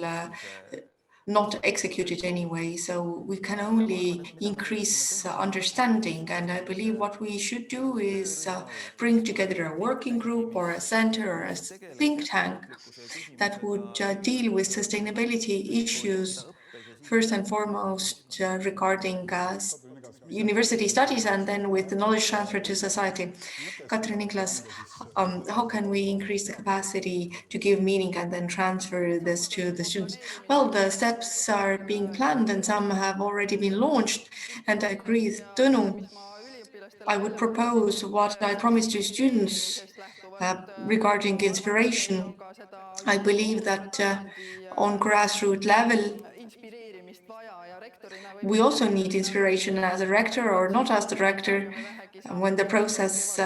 not execute it anyway. So we can only increase understanding. And I believe what we should do is bring together a working group or a center or a think tank that would deal with sustainability issues, first and foremost regarding university studies and then with the knowledge transfer to society. Katrin, Niklas, how can we increase the capacity to give meaning and then transfer this to the students? Well, the steps are being planned and some have already been launched. And I agree with Tõnu. I would propose what I promised to students regarding inspiration. I believe that on grassroots level, we also need inspiration as a rector or not as the rector. When the process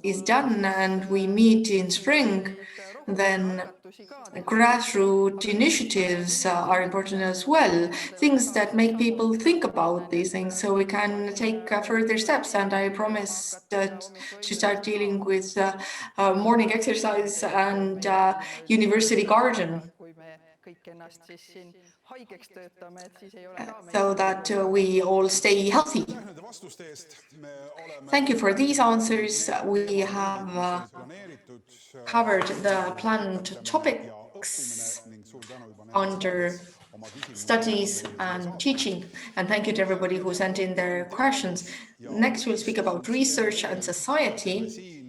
is done and we meet in spring, then grassroots initiatives are important as well, things that make people think about these things so we can take further steps. And I promise that to start dealing with morning exercise and university garden, so that we all stay healthy. Thank you for these answers. We have covered the planned topics under studies and teaching. And thank you to everybody who sent in their questions. Next, we'll speak about research and society.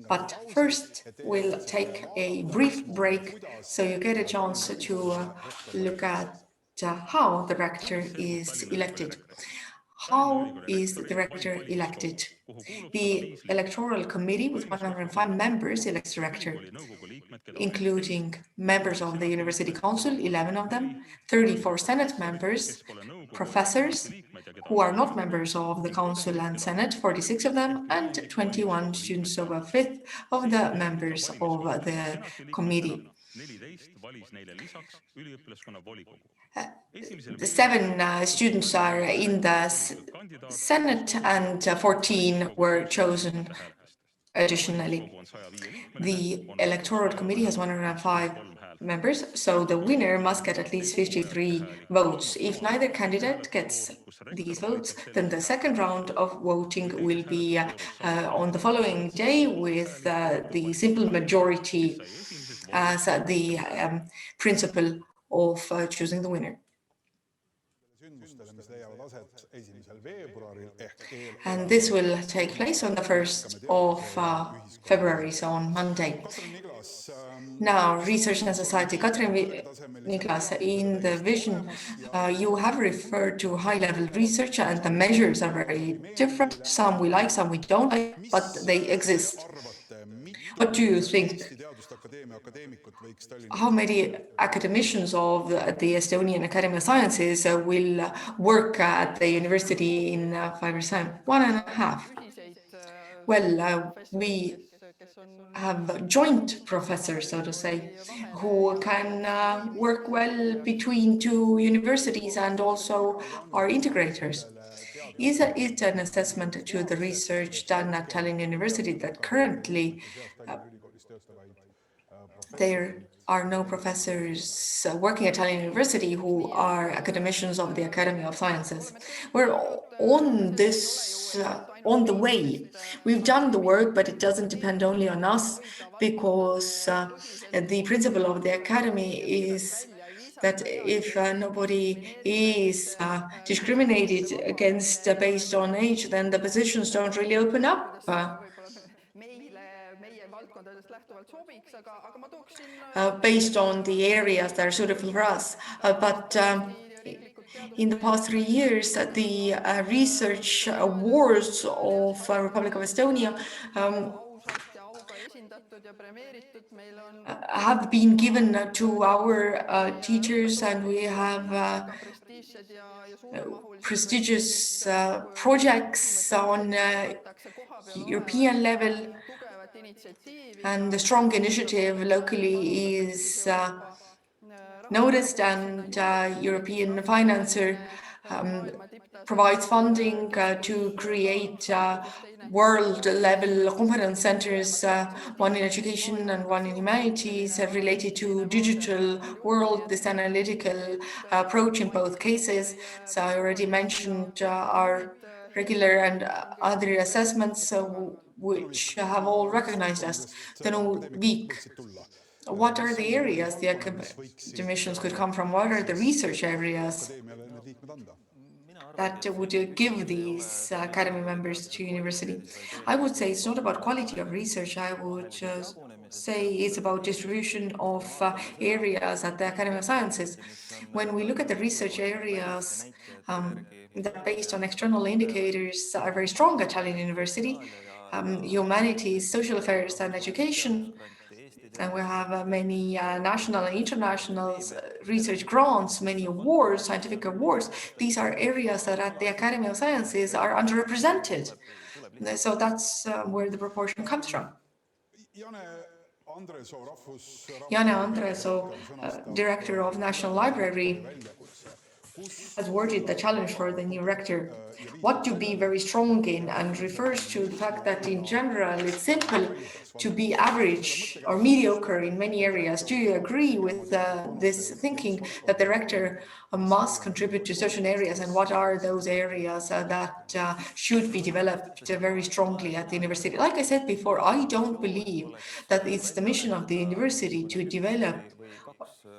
But first, we'll take a brief break so you get a chance to look at how the rector is elected. How is the rector elected? The electoral committee with 105 members elects the rector, including members of the University Council, 11 of them, 34 Senate members, professors who are not members of the Council and Senate, 46 of them, and 21 students, so a fifth of the members of the committee. The 7 students are in the Senate and 14 were chosen additionally. The electoral committee has 105 members, so the winner must get at least 53 votes. If neither candidate gets these votes, then the second round of voting will be on the following day with the simple majority as the principle of choosing the winner. And this will take place on the 1st of February, so on Monday. Now, research and society. Katrin, Niklas, in the vision, you have referred to high-level research, and the measures are very different. Some we like, some we don't like, but they exist. What do you think? How many academicians of the Estonian Academy of Sciences will work at the university in 5 years' time? 1.5. Well, we have joint professors, so to say, who can work well between 2 universities and also are integrators. Is it an assessment to the research done at Tallinn University that currently there are no professors working at Tallinn University who are academicians of the Academy of Sciences? We're on this, on the way. We've done the work, but it doesn't depend only on us, because the principle of the Academy is that if nobody is discriminated against based on age, then the positions don't really open up. Based on the areas that are suitable for us. But in the past 3 years, the research awards of Republic of Estonia have been given to our teachers, and we have prestigious projects on European level, and the strong initiative locally is noticed, and European financer provides funding to create world-level competence centers, one in education and one in humanities, related to digital world, this analytical approach in both cases. So I already mentioned our regular and other assessments, which have all recognized us. Tõnu Viik, what are the areas the academicians could come from? What are the research areas that would give these academy members to university? I would say it's not about quality of research. I would say it's about distribution of areas at the Academy of Sciences. When we look at the research areas that based on external indicators are very strong at Tallinn University, humanities, social affairs, and education. And we have many national and international research grants, many awards, scientific awards. These are areas that at the Academy of Sciences are underrepresented. So that's where the proportion comes from. Jane Andresoo, Director of National Library, has worded the challenge for the new rector. What to be very strong in, and refers to the fact that in general it's simple to be average or mediocre in many areas. Do you agree with this thinking that the rector must contribute to certain areas, and what are those areas that should be developed very strongly at the university? Like I said before, I don't believe that it's the mission of the university to develop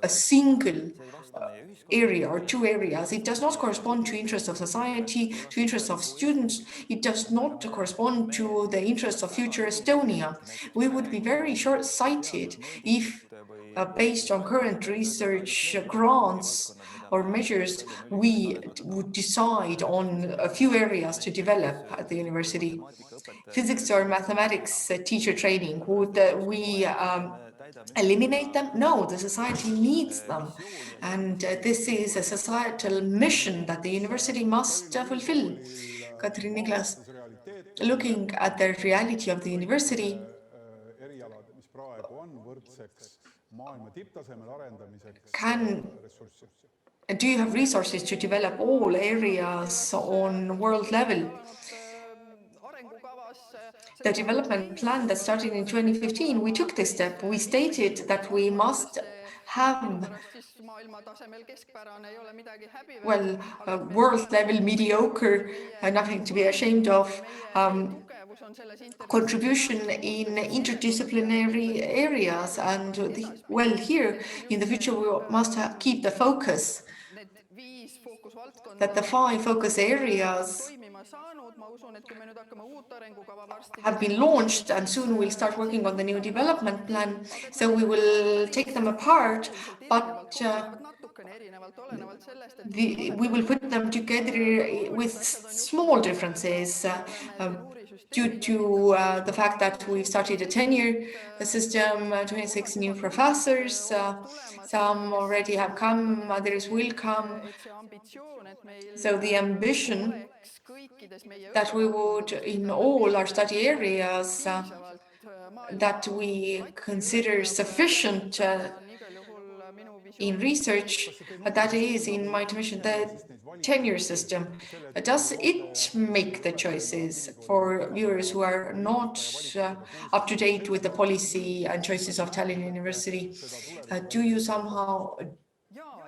a single area or two areas. It does not correspond to interests of society, to interests of students. It does not correspond to the interests of future Estonia. We would be very short-sighted if, based on current research grants or measures, we would decide on a few areas to develop at the university. Physics or mathematics teacher training, would we eliminate them? No, the society needs them. And this is a societal mission that the university must fulfill. Katrin Niklas, looking at the reality of the university, do you have resources to develop all areas on world level? The development plan that started in 2015, we took this step. We stated that we must have world-level mediocre, nothing to be ashamed of, contribution in interdisciplinary areas. And here in the future we must keep the focus, that the 5 focus areas have been launched, and soon we'll start working on the new development plan. So we will take them apart, but we will put them together with small differences due to the fact that we've started a tenure system, 26 new professors. Some already have come, others will come. So the ambition that we would, in all our study areas, that we consider sufficient in research, that is in my mission, the tenure system. Does it make the choices for viewers who are not up to date with the policy and choices of Tallinn University? Do you somehow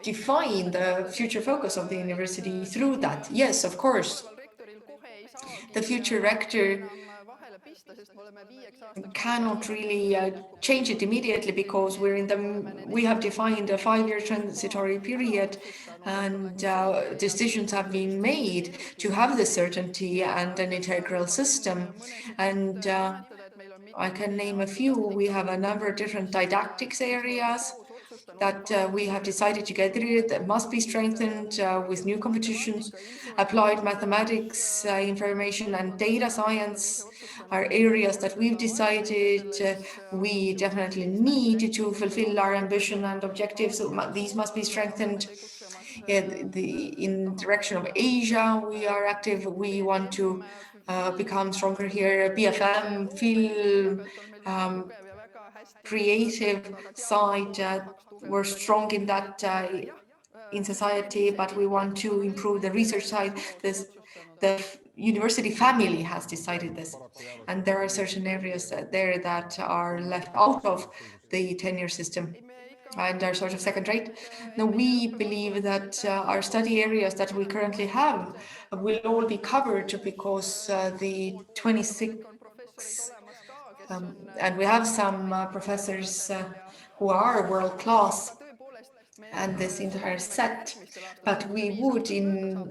define the future focus of the university through that? Yes, of course. The future rector cannot really change it immediately, because we have defined a 5-year transitory period, and decisions have been made to have the certainty and an integral system. And I can name a few. We have a number of different didactics areas that we have decided together that must be strengthened with new competitions. Applied mathematics, information and data science are areas that we've decided we definitely need to fulfill our ambition and objectives. So these must be strengthened. In the direction of Asia, we are active. We want to become stronger here. BFM, film, creative side, we're strong in that in society, but we want to improve the research side. The university family has decided this, and there are certain areas there that are left out of the tenure system and are sort of second rate. Now, we believe that our study areas that we currently have will all be covered because the 26 and we have some professors who are world-class and this entire set, but we would in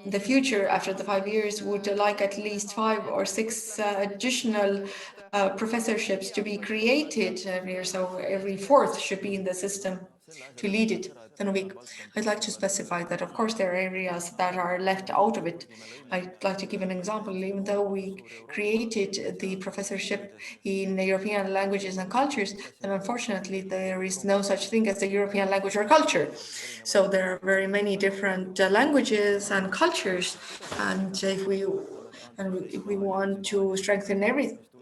the future, after the 5 years, would like at least 5 or 6 additional professorships to be created every year, so every fourth should be in the system to lead it. I'd like to specify that, of course, there are areas that are left out of it. I'd like to give an example. Even though we created the professorship in European languages and cultures, then unfortunately there is no such thing as a European language or culture. So there are very many different languages and cultures, and if we want to strengthen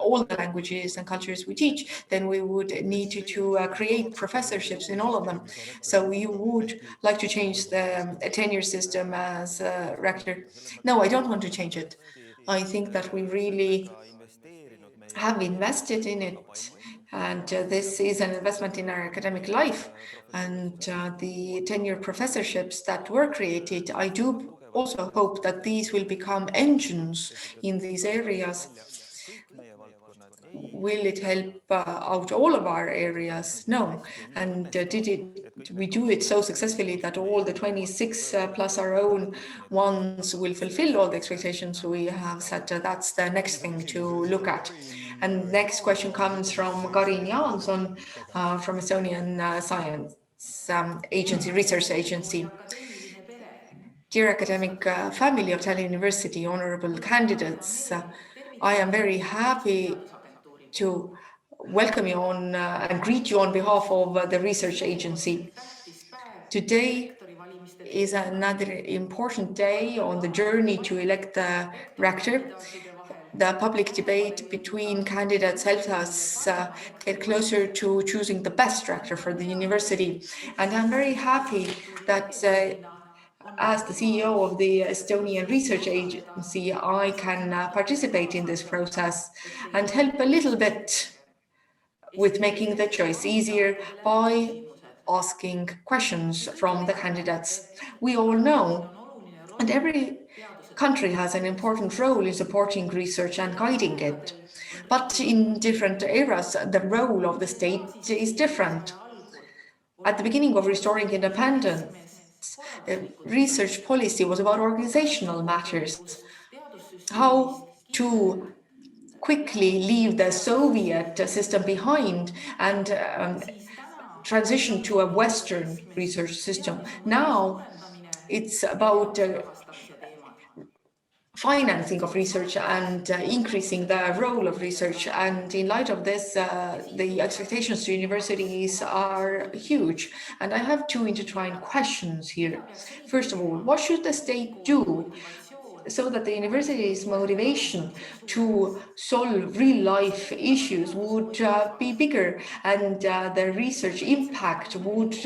all the languages and cultures we teach, then we would need to create professorships in all of them. So we would like to change the tenure system as rector. No, I don't want to change it. I think that we really have invested in it, and this is an investment in our academic life. And the tenure professorships that were created, I do also hope that these will become engines in these areas. Will it help out all of our areas? No. And did we do it so successfully that all the 26 plus our own ones will fulfill all the expectations we have set? That's the next thing to look at. And next question comes from Karin Jansson from Estonian Science Agency, Research Agency. Dear academic family of Tallinn University, honorable candidates, I am very happy to welcome you on and greet you on behalf of the research agency. Today is another important day on the journey to elect the rector. The public debate between candidates helped us get closer to choosing the best rector for the university. And I'm very happy that as the CEO of the Estonian Research Agency, I can participate in this process and help a little bit with making the choice easier by asking questions from the candidates. We all know, and every country has an important role in supporting research and guiding it. But in different eras, the role of the state is different. At the beginning of restoring independence, research policy was about organizational matters, how to quickly leave the Soviet system behind and transition to a Western research system. Now it's about financing of research and increasing the role of research. And in light of this, the expectations to universities are huge. And I have two intertwined questions here. First of all, what should the state do so that the university's motivation to solve real-life issues would be bigger and the research impact would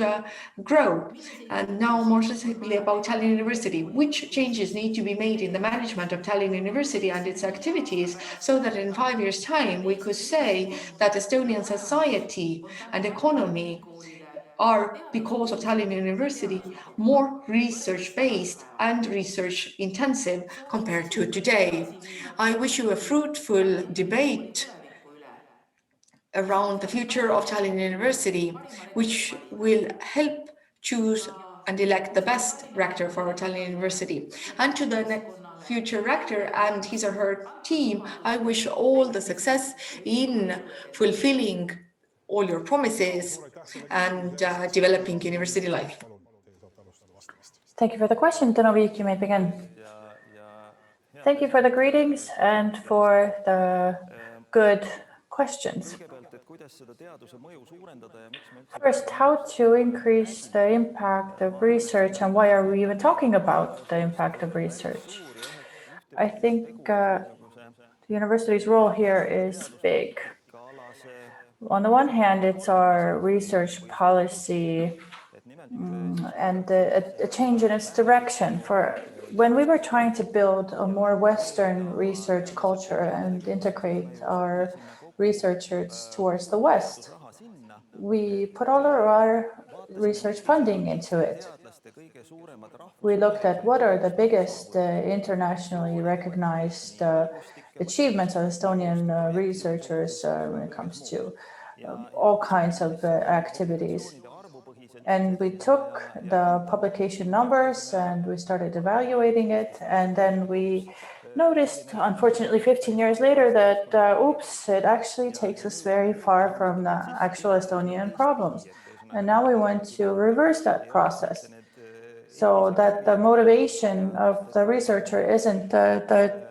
grow? And now more specifically about Tallinn University, which changes need to be made in the management of Tallinn University and its activities so that in 5 years' time we could say that Estonian society and economy are, because of Tallinn University, more research-based and research-intensive compared to today. I wish you a fruitful debate around the future of Tallinn University, which will help choose and elect the best rector for Tallinn University. And to the future rector and his or her team, I wish all the success in fulfilling all your promises and developing university life. Thank you for the question, Tõnu Viik. You may begin. Thank you for the greetings and for the good questions. First, how to increase the impact of research and why are we even talking about the impact of research? I think the university's role here is big. On the one hand, it's our research policy and a change in its direction. For when we were trying to build a more Western research culture and integrate our researchers towards the West, we put all of our research funding into it. We looked at what are the biggest internationally recognized achievements of Estonian researchers when it comes to all kinds of activities. And we took the publication numbers and we started evaluating it. And then we noticed, unfortunately, 15 years later that, oops, it actually takes us very far from the actual Estonian problems. And now we want to reverse that process so that the motivation of the researcher isn't the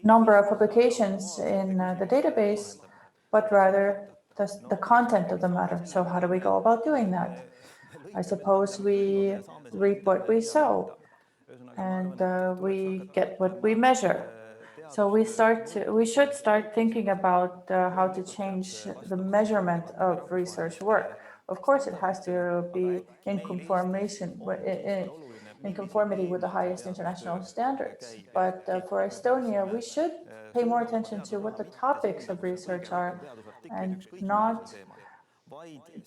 number of publications in the database, but rather the content of the matter. So how do we go about doing that? I suppose we reap what we sow and we get what we measure. So we should start thinking about how to change the measurement of research work. Of course, it has to be in conformity with the highest international standards. But for Estonia, we should pay more attention to what the topics of research are and not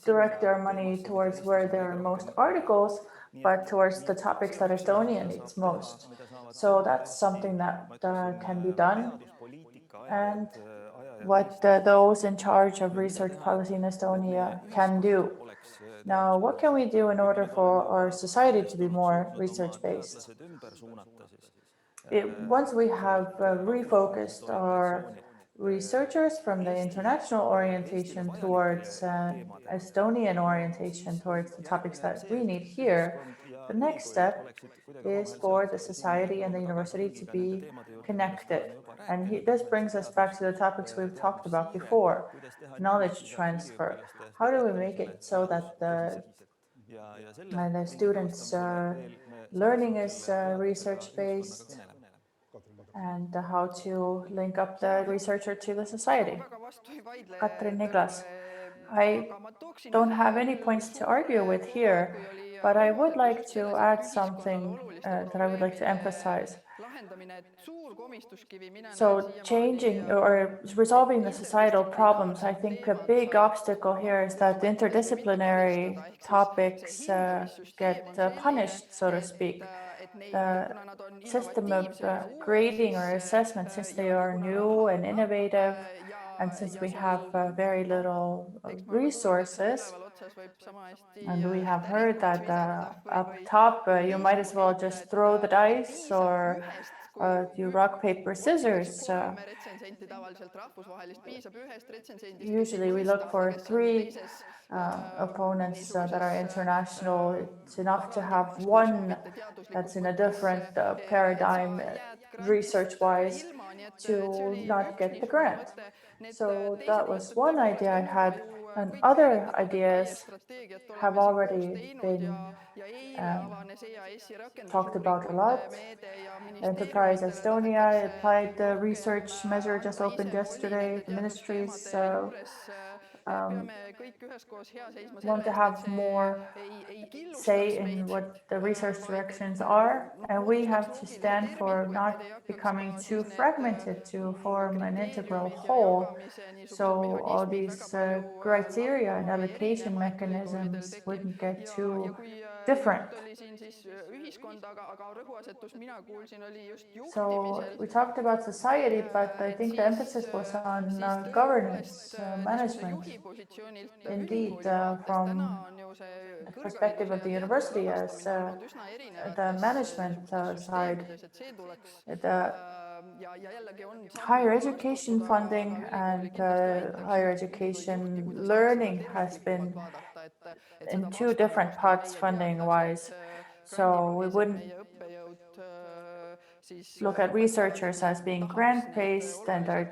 direct our money towards where there are most articles, but towards the topics that Estonia needs most. So that's something that can be done. And what those in charge of research policy in Estonia can do. Now, what can we do in order for our society to be more research-based? Once we have refocused our researchers from the international orientation towards Estonian orientation towards the topics that we need here, the next step is for the society and the university to be connected. And this brings us back to the topics we've talked about before, knowledge transfer. How do we make it so that the students' learning is research-based, and how to link up the researcher to the society. Katrin Niglas. I don't have any points to argue with here, but I would like to add something that I would like to emphasize. So changing or resolving the societal problems, I think a big obstacle here is that the interdisciplinary topics get punished, so to speak. The system of grading or assessment, since they are new and innovative, and since we have very little resources, and we have heard that up top, you might as well just throw the dice or do rock, paper, scissors. Usually we look for 3 opponents that are international. It's enough to have one that's in a different paradigm research-wise to not get the grant. So that was one idea I had, and other ideas have already been talked about a lot. Enterprise Estonia applied the research measure just opened yesterday. The ministries want to have more say in what the research directions are, and we have to stand for not becoming too fragmented to form an integral whole. So all these criteria and allocation mechanisms wouldn't get too different. So we talked about society, but I think the emphasis was on governance, management. Indeed, from the perspective of the university as the management side, the higher education funding and higher education learning has been in 2 different pots funding-wise. So we wouldn't look at researchers as being grant-based and our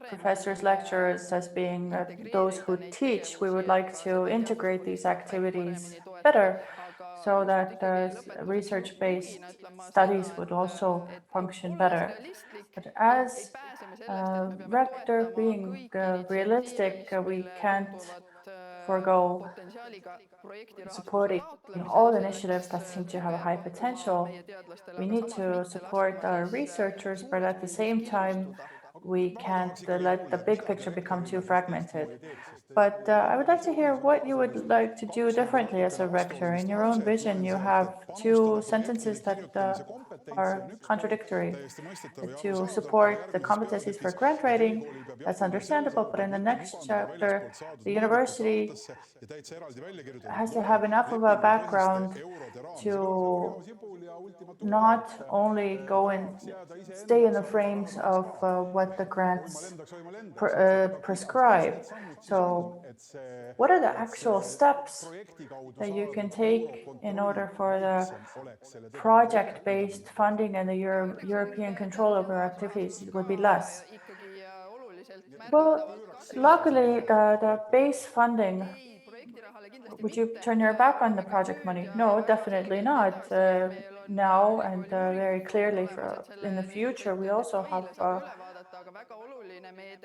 professors, lecturers as being those who teach. We would like to integrate these activities better so that research-based studies would also function better. But as rector, being realistic, we can't forego supporting all initiatives that seem to have a high potential. We need to support our researchers, but at the same time, we can't let the big picture become too fragmented. But I would like to hear what you would like to do differently as a rector. In your own vision, you have two sentences that are contradictory. To support the competencies for grant writing, that's understandable, but in the next chapter, the university has to have enough of a background to not only go and stay in the frames of what the grants prescribe. So what are the actual steps that you can take in order for the project-based funding and the European control over activities would be less? Well, luckily, the base funding, would you turn your back on the project money? No, definitely not. Now and very clearly in the future, we also have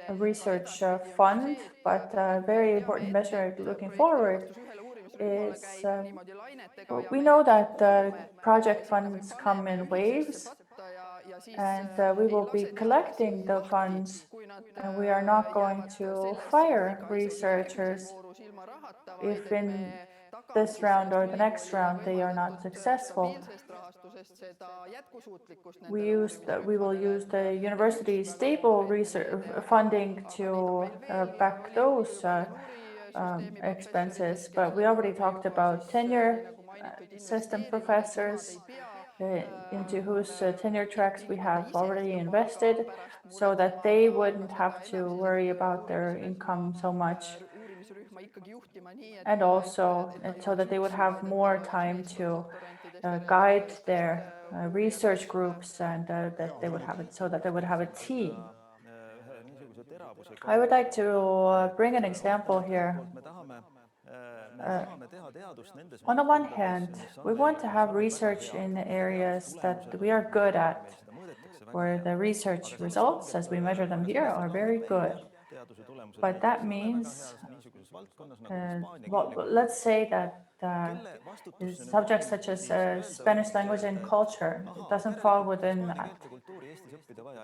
a research fund, but a very important measure looking forward is we know that project funds come in waves, and we will be collecting the funds, and we are not going to fire researchers if in this round or the next round they are not successful. We will use the university stable research funding to back those expenses, but we already talked about tenure system professors into whose tenure tracks we have already invested so that they wouldn't have to worry about their income so much. And also so that they would have more time to guide their research groups and that they would have it so that they would have a team. I would like to bring an example here. On the one hand, we want to have research in areas that we are good at, where the research results, as we measure them here, are very good. But that means, well, let's say that subjects such as Spanish language and culture doesn't fall within that.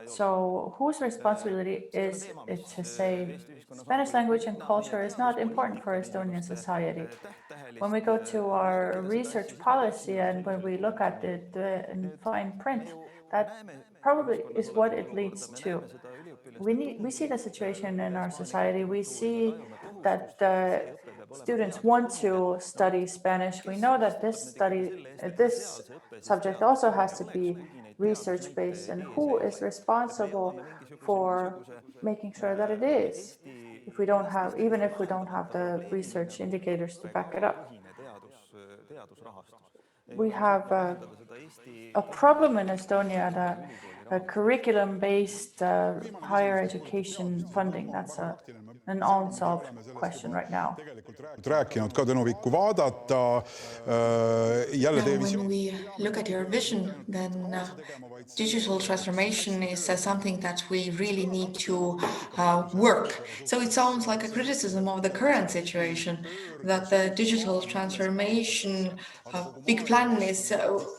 So whose responsibility is it to say Spanish language and culture is not important for Estonian society? When we go to our research policy and when we look at it in fine print, that probably is what it leads to. We see the situation in our society. We see that students want to study Spanish. We know that this subject also has to be research-based, and who is responsible for making sure that it is, even if we don't have the research indicators to back it up. We have a problem in Estonia, the curriculum-based higher education funding. That's an unsolved question right now. When we look at your vision, then digital transformation is something that we really need to work. So it sounds like a criticism of the current situation, that the digital transformation big plan is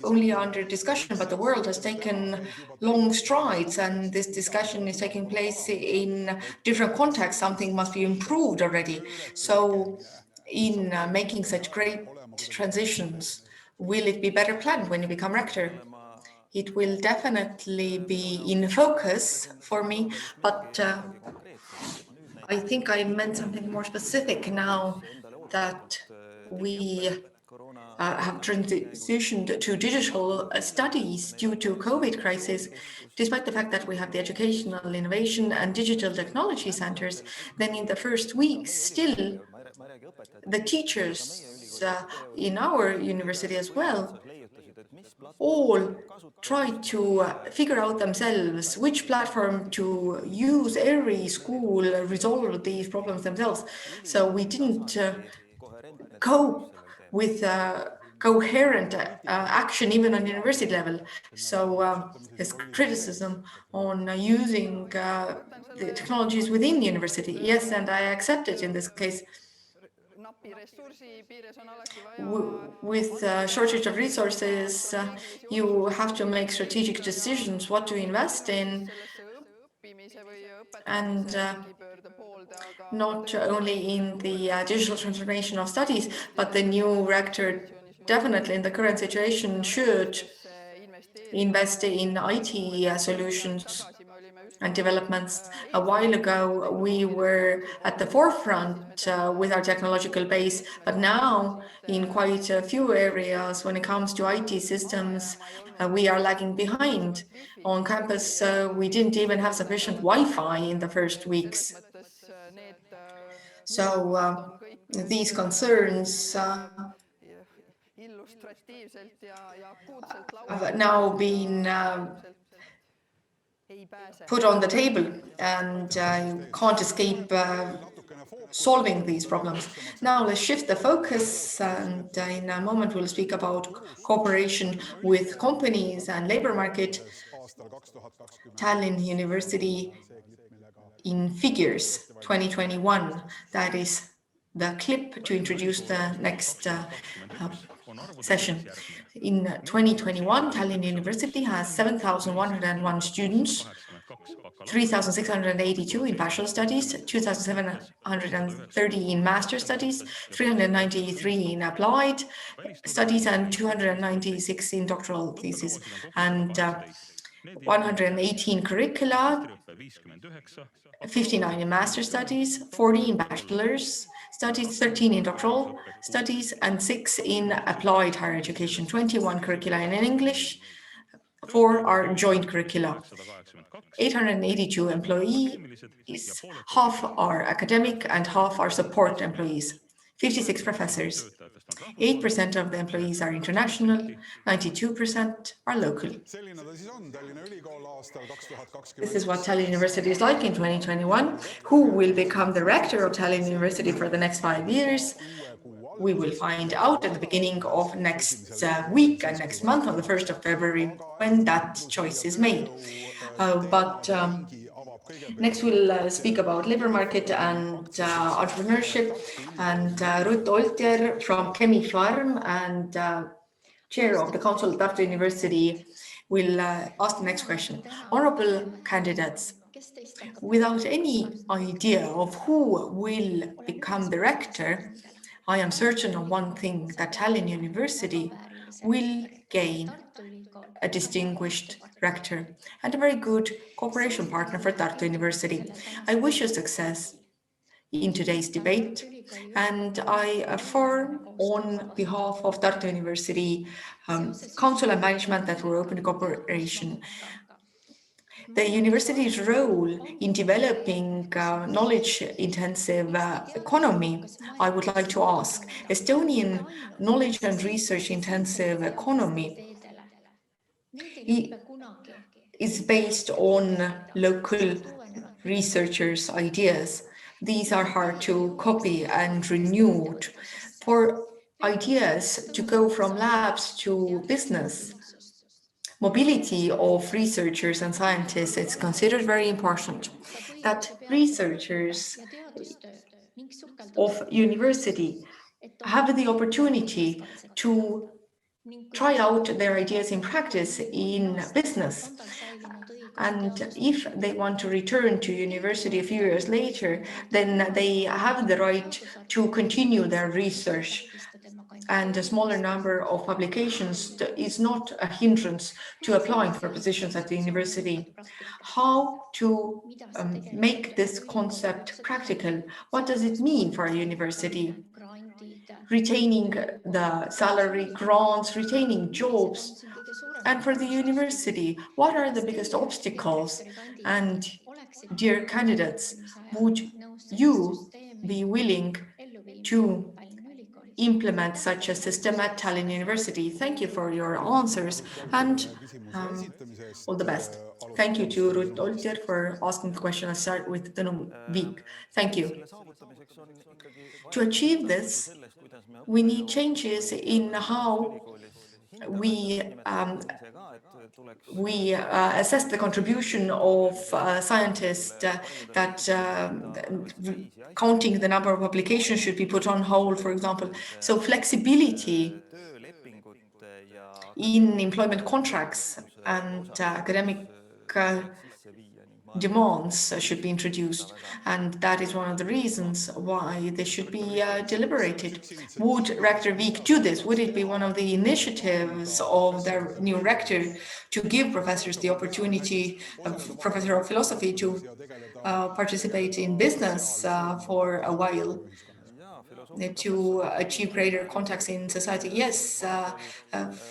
only under discussion, but the world has taken long strides, and this discussion is taking place in different contexts. Something must be improved already. So in making such great transitions, will it be better planned when you become rector? It will definitely be in focus for me, but I think I meant something more specific now that we have transitioned to digital studies due to COVID crisis. Despite the fact that we have the educational innovation and digital technology centers, then in the first weeks still the teachers in our university as well all try to figure out themselves which platform to use. Every school resolved these problems themselves. So we didn't cope with coherent action even on university level. So there's criticism on using the technologies within university. Yes, and I accept it in this case. With shortage of resources, you have to make strategic decisions what to invest in, and not only in the digital transformation of studies, but the new rector definitely in the current situation should invest in IT solutions and developments. A while ago, we were at the forefront with our technological base, but now in quite a few areas, when it comes to IT systems, we are lagging behind. On campus, we didn't even have sufficient Wi-Fi in the first weeks. So these concerns have now been put on the table, and you can't escape solving these problems. Now let's shift the focus, and in a moment we'll speak about cooperation with companies and labor market. Tallinn University in figures 2021, that is the clip to introduce the next session. In 2021, Tallinn University has 7,101 students, 3,682 in bachelor studies, 2,730 in master studies, 393 in applied studies, and 296 in doctoral thesis, and 118 curricula, 59 in master studies, 40 in bachelor's studies, 13 in doctoral studies, and 6 in applied higher education, 21 curricula in English, 4 are joint curricula. 882 employees, half are academic and half are support employees. 56 professors. 8% of the employees are international, 92% are local. This is what Tallinn University is like in 2021. Who will become the rector of Tallinn University for the next 5 years? We will find out at the beginning of next week and next month, on the 1st of February, when that choice is made. Next we'll speak about labor market and entrepreneurship, and Ruth Oltjer from ChemiPharm and chair of the Council of Tartu University will ask the next question. Honorable candidates, without any idea of who will become the rector, I am certain of one thing, that Tallinn University will gain a distinguished rector and a very good cooperation partner for Tartu University. I wish you success in today's debate, and I affirm on behalf of Tartu University Council and Management that we're open to cooperation. The university's role in developing knowledge-intensive economy, I would like to ask. Estonian knowledge and research-intensive economy is based on local researchers' ideas. These are hard to copy and renewed. For ideas to go from labs to business, mobility of researchers and scientists is considered very important. That researchers of university have the opportunity to try out their ideas in practice in business. And if they want to return to university a few years later, then they have the right to continue their research. And a smaller number of publications is not a hindrance to applying for positions at the university. How to make this concept practical? What does it mean for a university? Retaining the salary, grants, retaining jobs. And for the university, what are the biggest obstacles? And dear candidates, would you be willing to implement such a system at Tallinn University? Thank you for your answers and all the best. Thank you to Ruth Oltjer for asking the question. I'll start with Tõnu Viik. Thank you. To achieve this, we need changes in how we assess the contribution of scientists, that counting the number of publications should be put on hold, for example. So flexibility in employment contracts and academic demands should be introduced, and that is one of the reasons why they should be deliberated. Would Rector Viik do this? Would it be one of the initiatives of the new rector to give professors the opportunity, professor of philosophy, to participate in business for a while, to achieve greater contacts in society? Yes,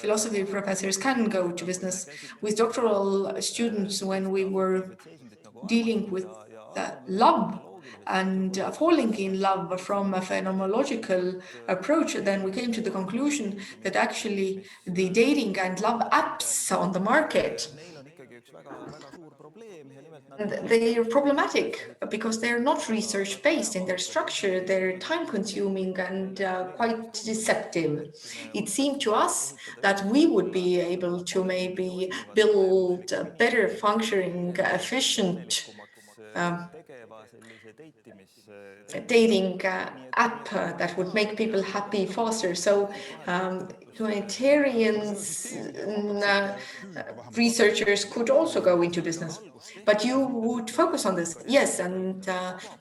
philosophy professors can go to business. With doctoral students, when we were dealing with love and falling in love from a phenomenological approach, then we came to the conclusion that actually the dating and love apps on the market, they are problematic because they're not research-based in their structure. They're time-consuming and quite deceptive. It seemed to us that we would be able to maybe build a better functioning, efficient dating app that would make people happy faster. So humanitarians, researchers could also go into business. But you would focus on this. Yes, and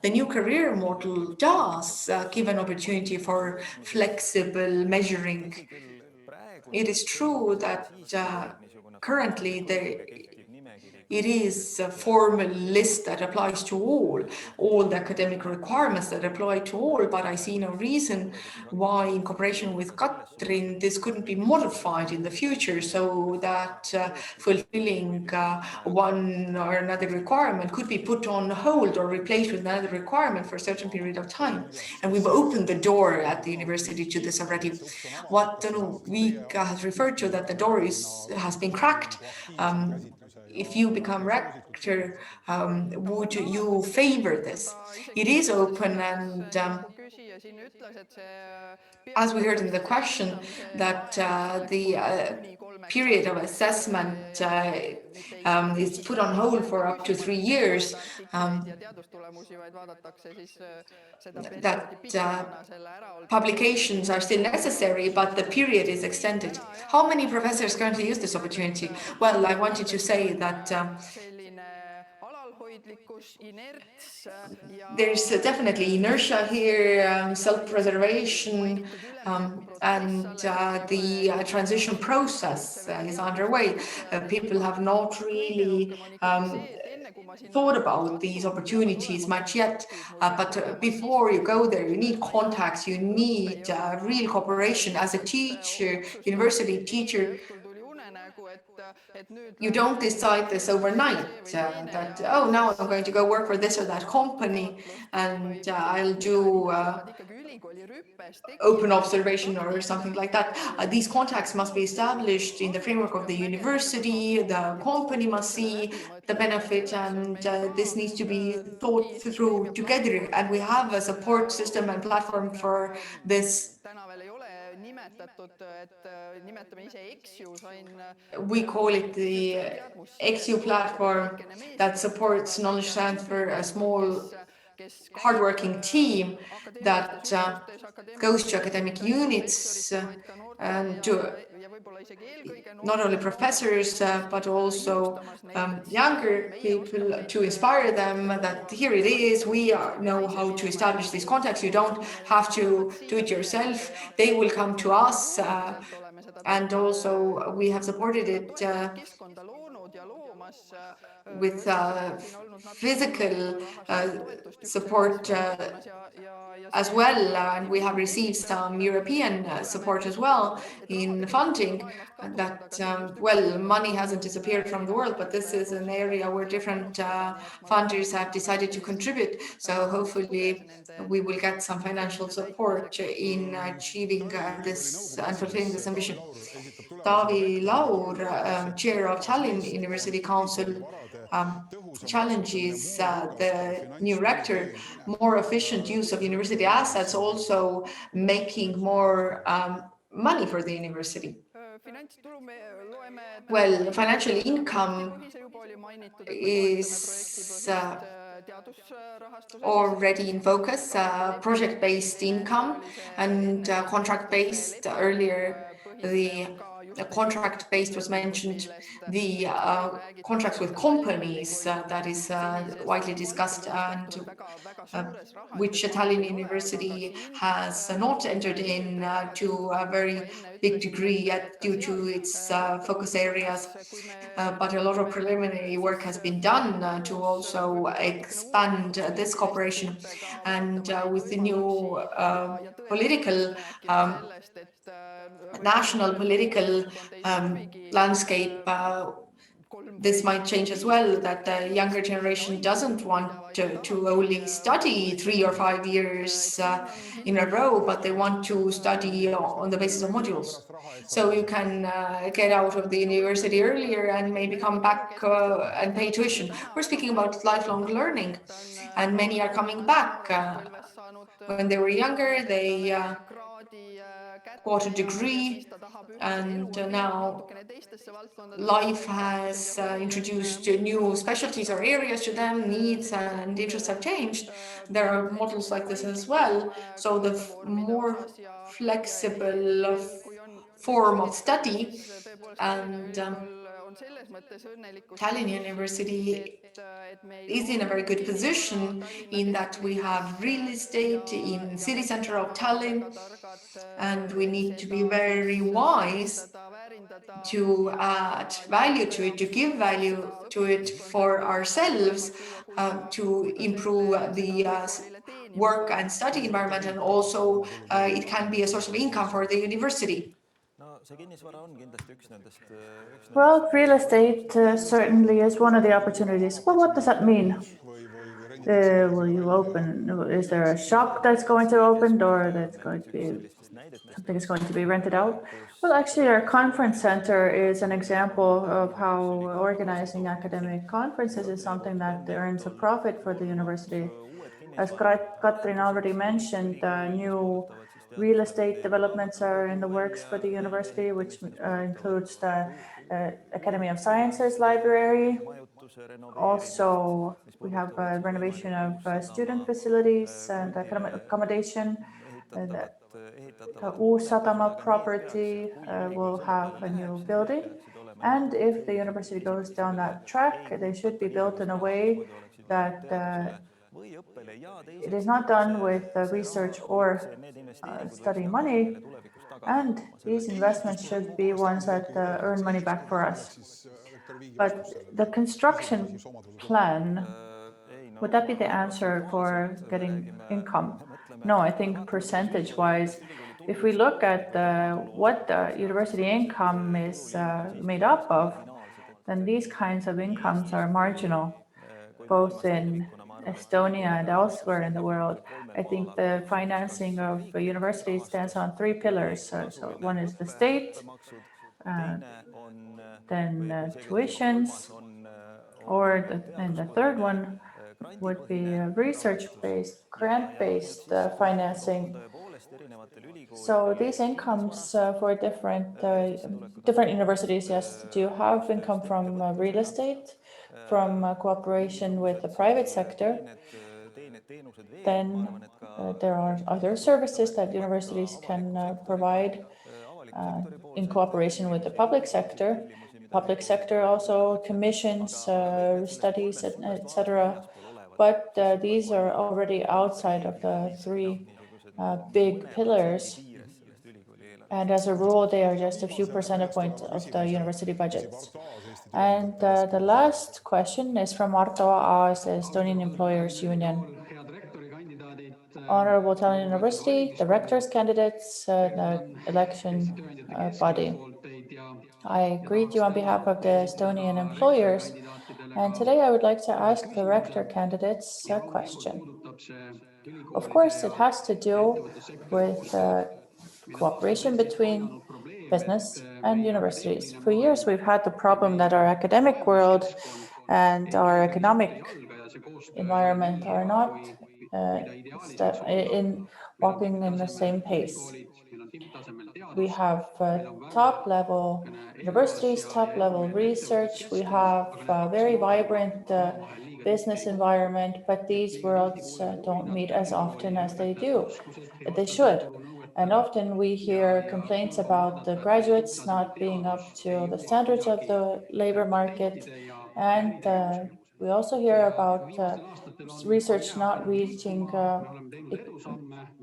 the new career model does give an opportunity for flexible measuring. It is true that currently it is a formal list that applies to all the academic requirements that apply to all, but I see no reason why, in cooperation with Katrin, this couldn't be modified in the future so that fulfilling one or another requirement could be put on hold or replaced with another requirement for a certain period of time. And we've opened the door at the university to this already. What Tõnu Viik has referred to, that the door has been cracked. If you become rector, would you favor this? It is open, and as we heard in the question, that the period of assessment is put on hold for up to 3 years, that publications are still necessary, but the period is extended. How many professors currently use this opportunity? Well, I wanted to say that there's definitely inertia here, self-preservation, and the transition process is underway. People have not really thought about these opportunities much yet, but before you go there, you need contacts, you need real cooperation. As a teacher, university teacher, you don't decide this overnight, that, oh, now I'm going to go work for this or that company and I'll do open observation or something like that. These contacts must be established in the framework of the university. The company must see the benefit, and this needs to be thought through together. And we have a support system and platform for this. We call it the XU platform that supports knowledge transfer, a small hardworking team that goes to academic units and to not only professors but also younger people, to inspire them that here it is, we know how to establish these contacts. You don't have to do it yourself. They will come to us, and also we have supported it with physical support as well, and we have received some European support as well in funding. And that, well, money hasn't disappeared from the world, but this is an area where different funders have decided to contribute. So hopefully we will get some financial support in achieving this and fulfilling this ambition. Taavi Laur, chair of Tallinn University Council, challenges the new rector more efficient use of university assets, also making more money for the university. Well, financial income is already in focus, project-based income and contract-based. Earlier, the contract-based was mentioned, the contracts with companies that is widely discussed, and which Tallinn University has not entered in to a very big degree yet due to its focus areas. But a lot of preliminary work has been done to also expand this cooperation. And with the new political national political landscape, this might change as well, that the younger generation doesn't want to only study 3 or 5 years in a row, but they want to study on the basis of modules. So you can get out of the university earlier and maybe come back and pay tuition. We're speaking about lifelong learning, and many are coming back. When they were younger, they got a degree, and now life has introduced new specialties or areas to them, needs and interests have changed. There are models like this as well. So the more flexible form of study, and Tallinn University is in a very good position in that we have real estate in city center of Tallinn, and we need to be very wise to add value to it, to give value to it for ourselves, to improve the work and study environment, and also it can be a source of income for the university. Well, real estate certainly is one of the opportunities. Well, what does that mean? Will you open? Is there a shop that's going to open, or that's going to be something that's going to be rented out? Well, actually, our conference center is an example of how organizing academic conferences is something that earns a profit for the university. As Katrin already mentioned, new real estate developments are in the works for the university, which includes the Academy of Sciences library. Also, we have a renovation of student facilities and accommodation. The Uus-Sadama property will have a new building. And if the university goes down that track, they should be built in a way that it is not done with research or study money. And these investments should be ones that earn money back for us. But the construction plan, would that be the answer for getting income? No, I think percentage-wise, if we look at what the university income is made up of, then these kinds of incomes are marginal, both in Estonia and elsewhere in the world. I think the financing of the university stands on 3 pillars. So one is the state, then tuitions, and the third one would be research-based, grant-based financing. So these incomes for different universities, yes, do have income from real estate, from cooperation with the private sector. Then there are other services that universities can provide in cooperation with the public sector. Public sector also commissions studies, etc. But these are already outside of the 3 big pillars. And as a rule, they are just a few percentage points of the university budgets. And the last question is from Arto Aas, Estonian Employers Union. Honorable Tallinn University, the rector's candidates, the election body. I greet you on behalf of the Estonian employers, and today I would like to ask the rector candidates a question. Of course, it has to do with cooperation between business and universities. For years, we've had the problem that our academic world and our economic environment are not walking in the same pace. We have top-level universities, top-level research. We have a very vibrant business environment, but these worlds don't meet as often as they should. And often we hear complaints about the graduates not being up to the standards of the labor market. And we also hear about research not reaching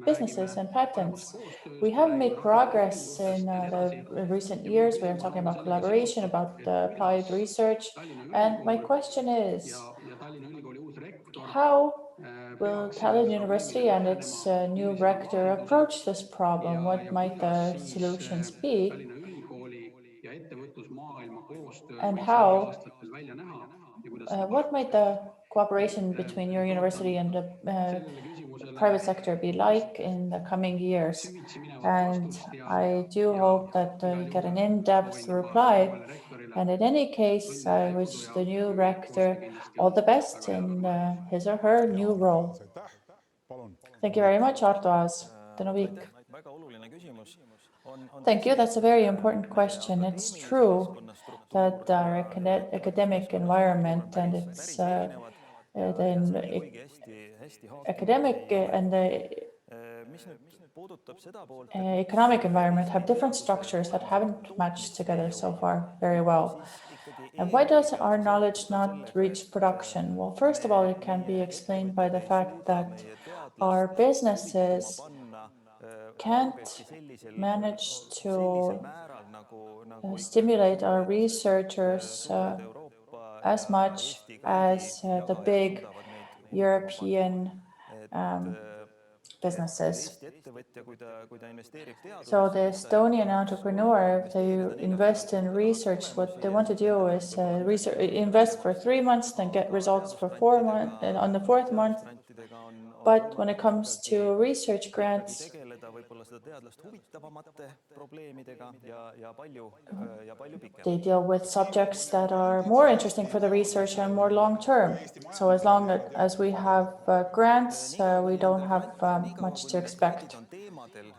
businesses and patents. We have made progress in the recent years. We are talking about collaboration, about applied research. And my question is, how will Tallinn University and its new rector approach this problem? What might the solutions be? And what might the cooperation between your university and the private sector be like in the coming years? And I do hope that you get an in-depth reply. And in any case, I wish the new rector all the best in his or her new role. Thank you very much, Arto Aas. Thank you. That's a very important question. It's true that our academic environment and its academic and the economic environment have different structures that haven't matched together so far very well. And why does our knowledge not reach production? Well, first of all, it can be explained by the fact that our businesses can't manage to stimulate our researchers as much as the big European businesses. So the Estonian entrepreneur, if they invest in research, what they want to do is invest for 3 months, then get results for 4 months, and on the 4th month. But when it comes to research grants, they deal with subjects that are more interesting for the research and more long-term. So as long as we have grants, we don't have much to expect.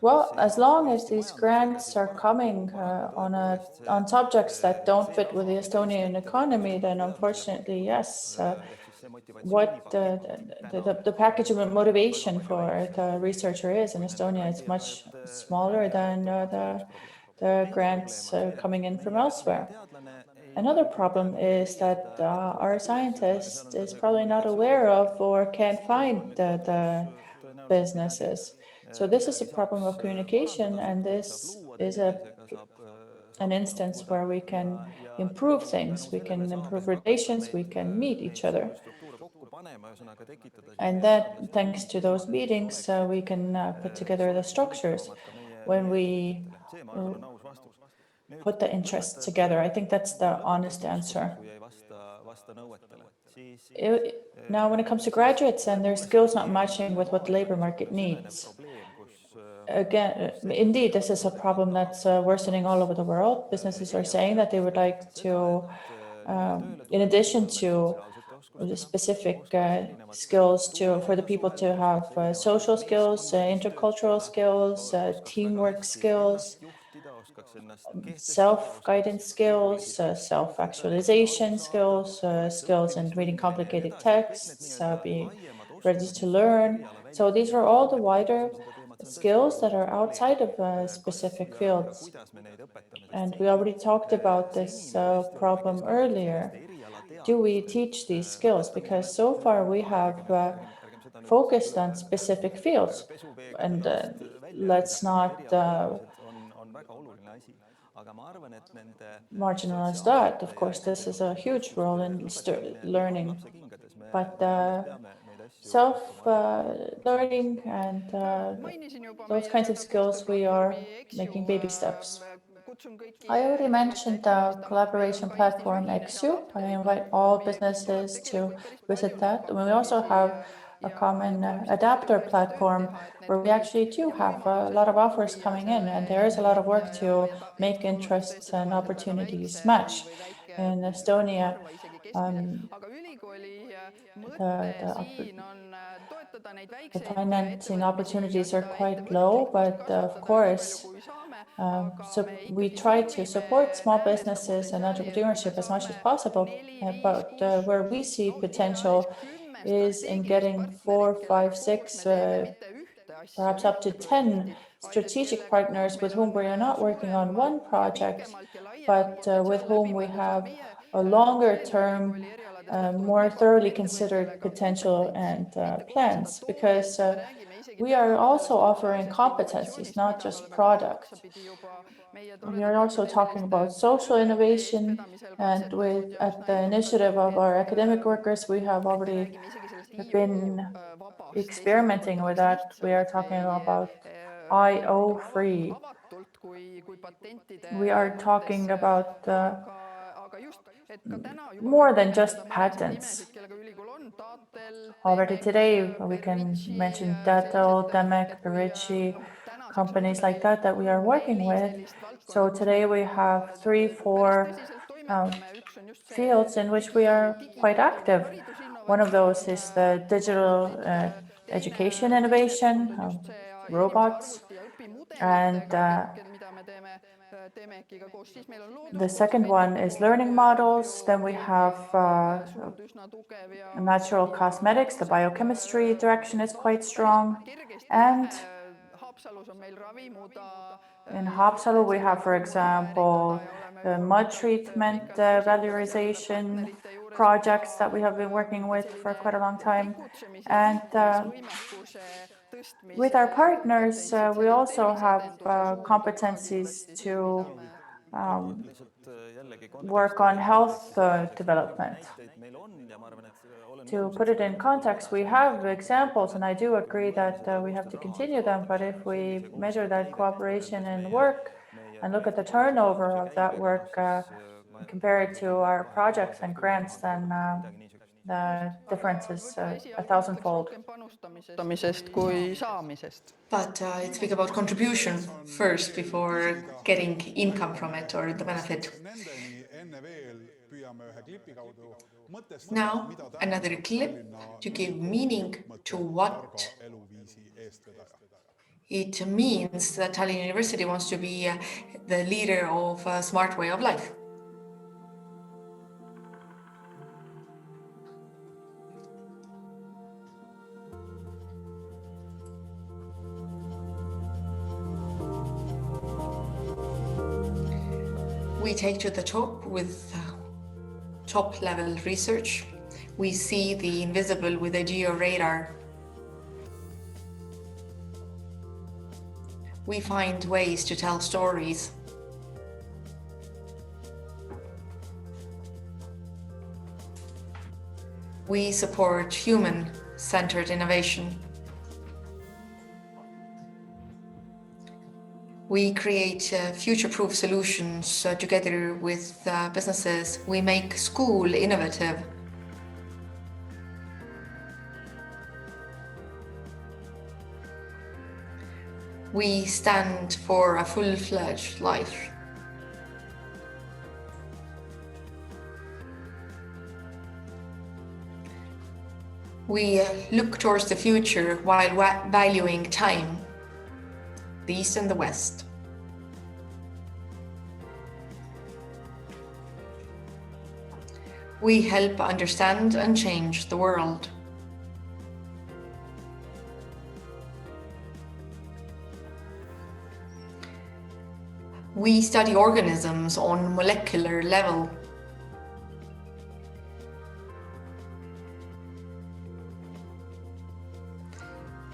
Well, as long as these grants are coming on subjects that don't fit with the Estonian economy, then unfortunately, yes, what the package of motivation for the researcher is in Estonia is much smaller than the grants coming in from elsewhere. Another problem is that our scientist is probably not aware of or can't find the businesses. So this is a problem of communication, and this is an instance where we can improve things, we can improve relations, we can meet each other. And that, thanks to those meetings, we can put together the structures when we put the interests together. I think that's the honest answer. Now, when it comes to graduates and their skills not matching with what the labor market needs, again, indeed, this is a problem that's worsening all over the world. Businesses are saying that they would like to, in addition to the specific skills for the people to have social skills, intercultural skills, teamwork skills, self-guidance skills, self-actualization skills, skills in reading complicated texts, being ready to learn. So these are all the wider skills that are outside of specific fields. And we already talked about this problem earlier. Do we teach these skills? Because so far we have focused on specific fields, and let's not marginalize that. Of course, this is a huge role in learning, but self-learning and those kinds of skills, we are making baby steps. I already mentioned the collaboration platform XU. I invite all businesses to visit that. We also have a common adapter platform where we actually do have a lot of offers coming in, and there is a lot of work to make interests and opportunities match. In Estonia, the financing opportunities are quite low, but of course, so we try to support small businesses and entrepreneurship as much as possible, but where we see potential is in getting 4, 5, 6, perhaps up to 10 strategic partners with whom we are not working on one project, but with whom we have a longer term, more thoroughly considered potential and plans, because we are also offering competencies, not just product. We are also talking about social innovation, and at the initiative of our academic workers, we have already been experimenting with that. We are talking about IO-free. We are talking about more than just patents. Already today, we can mention Dattel, Demek, Berici, companies like that we are working with. So today we have 3, 4 fields in which we are quite active. One of those is the digital education innovation, robots, and the second one is learning models. Then we have natural cosmetics. The biochemistry direction is quite strong. And in Haapsalu, we have, for example, the mud treatment valorization projects that we have been working with for quite a long time. And with our partners, we also have competencies to work on health development. To put it in context, we have examples, and I do agree that we have to continue them, but if we measure that cooperation and work and look at the turnover of that work, compare it to our projects and grants, then the difference is 1,000-fold. But it's big about contribution first before getting income from it or the benefit. Now, another clip to give meaning to what it means that Tallinn University wants to be the leader of a smart way of life. We take to the top with top-level research. We see the invisible with a geo-radar. We find ways to tell stories. We support human-centered innovation. We create future-proof solutions together with businesses. We make school innovative. We stand for a full-fledged life. We look towards the future while valuing time, the East and the West. We help understand and change the world. We study organisms on molecular level.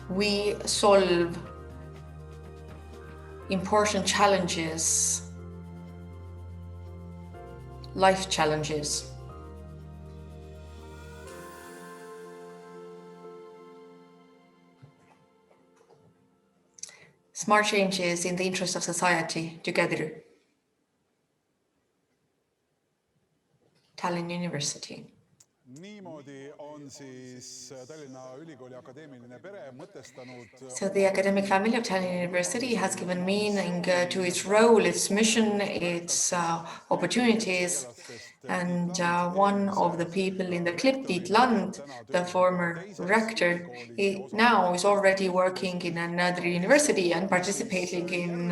We solve important challenges, life challenges. Smart changes in the interest of society together. Tallinn University. So the academic family of Tallinn University has given meaning to its role, its mission, its opportunities. And one of the people in the clip, Tiit Land, the former rector, he now is already working in another university and participating in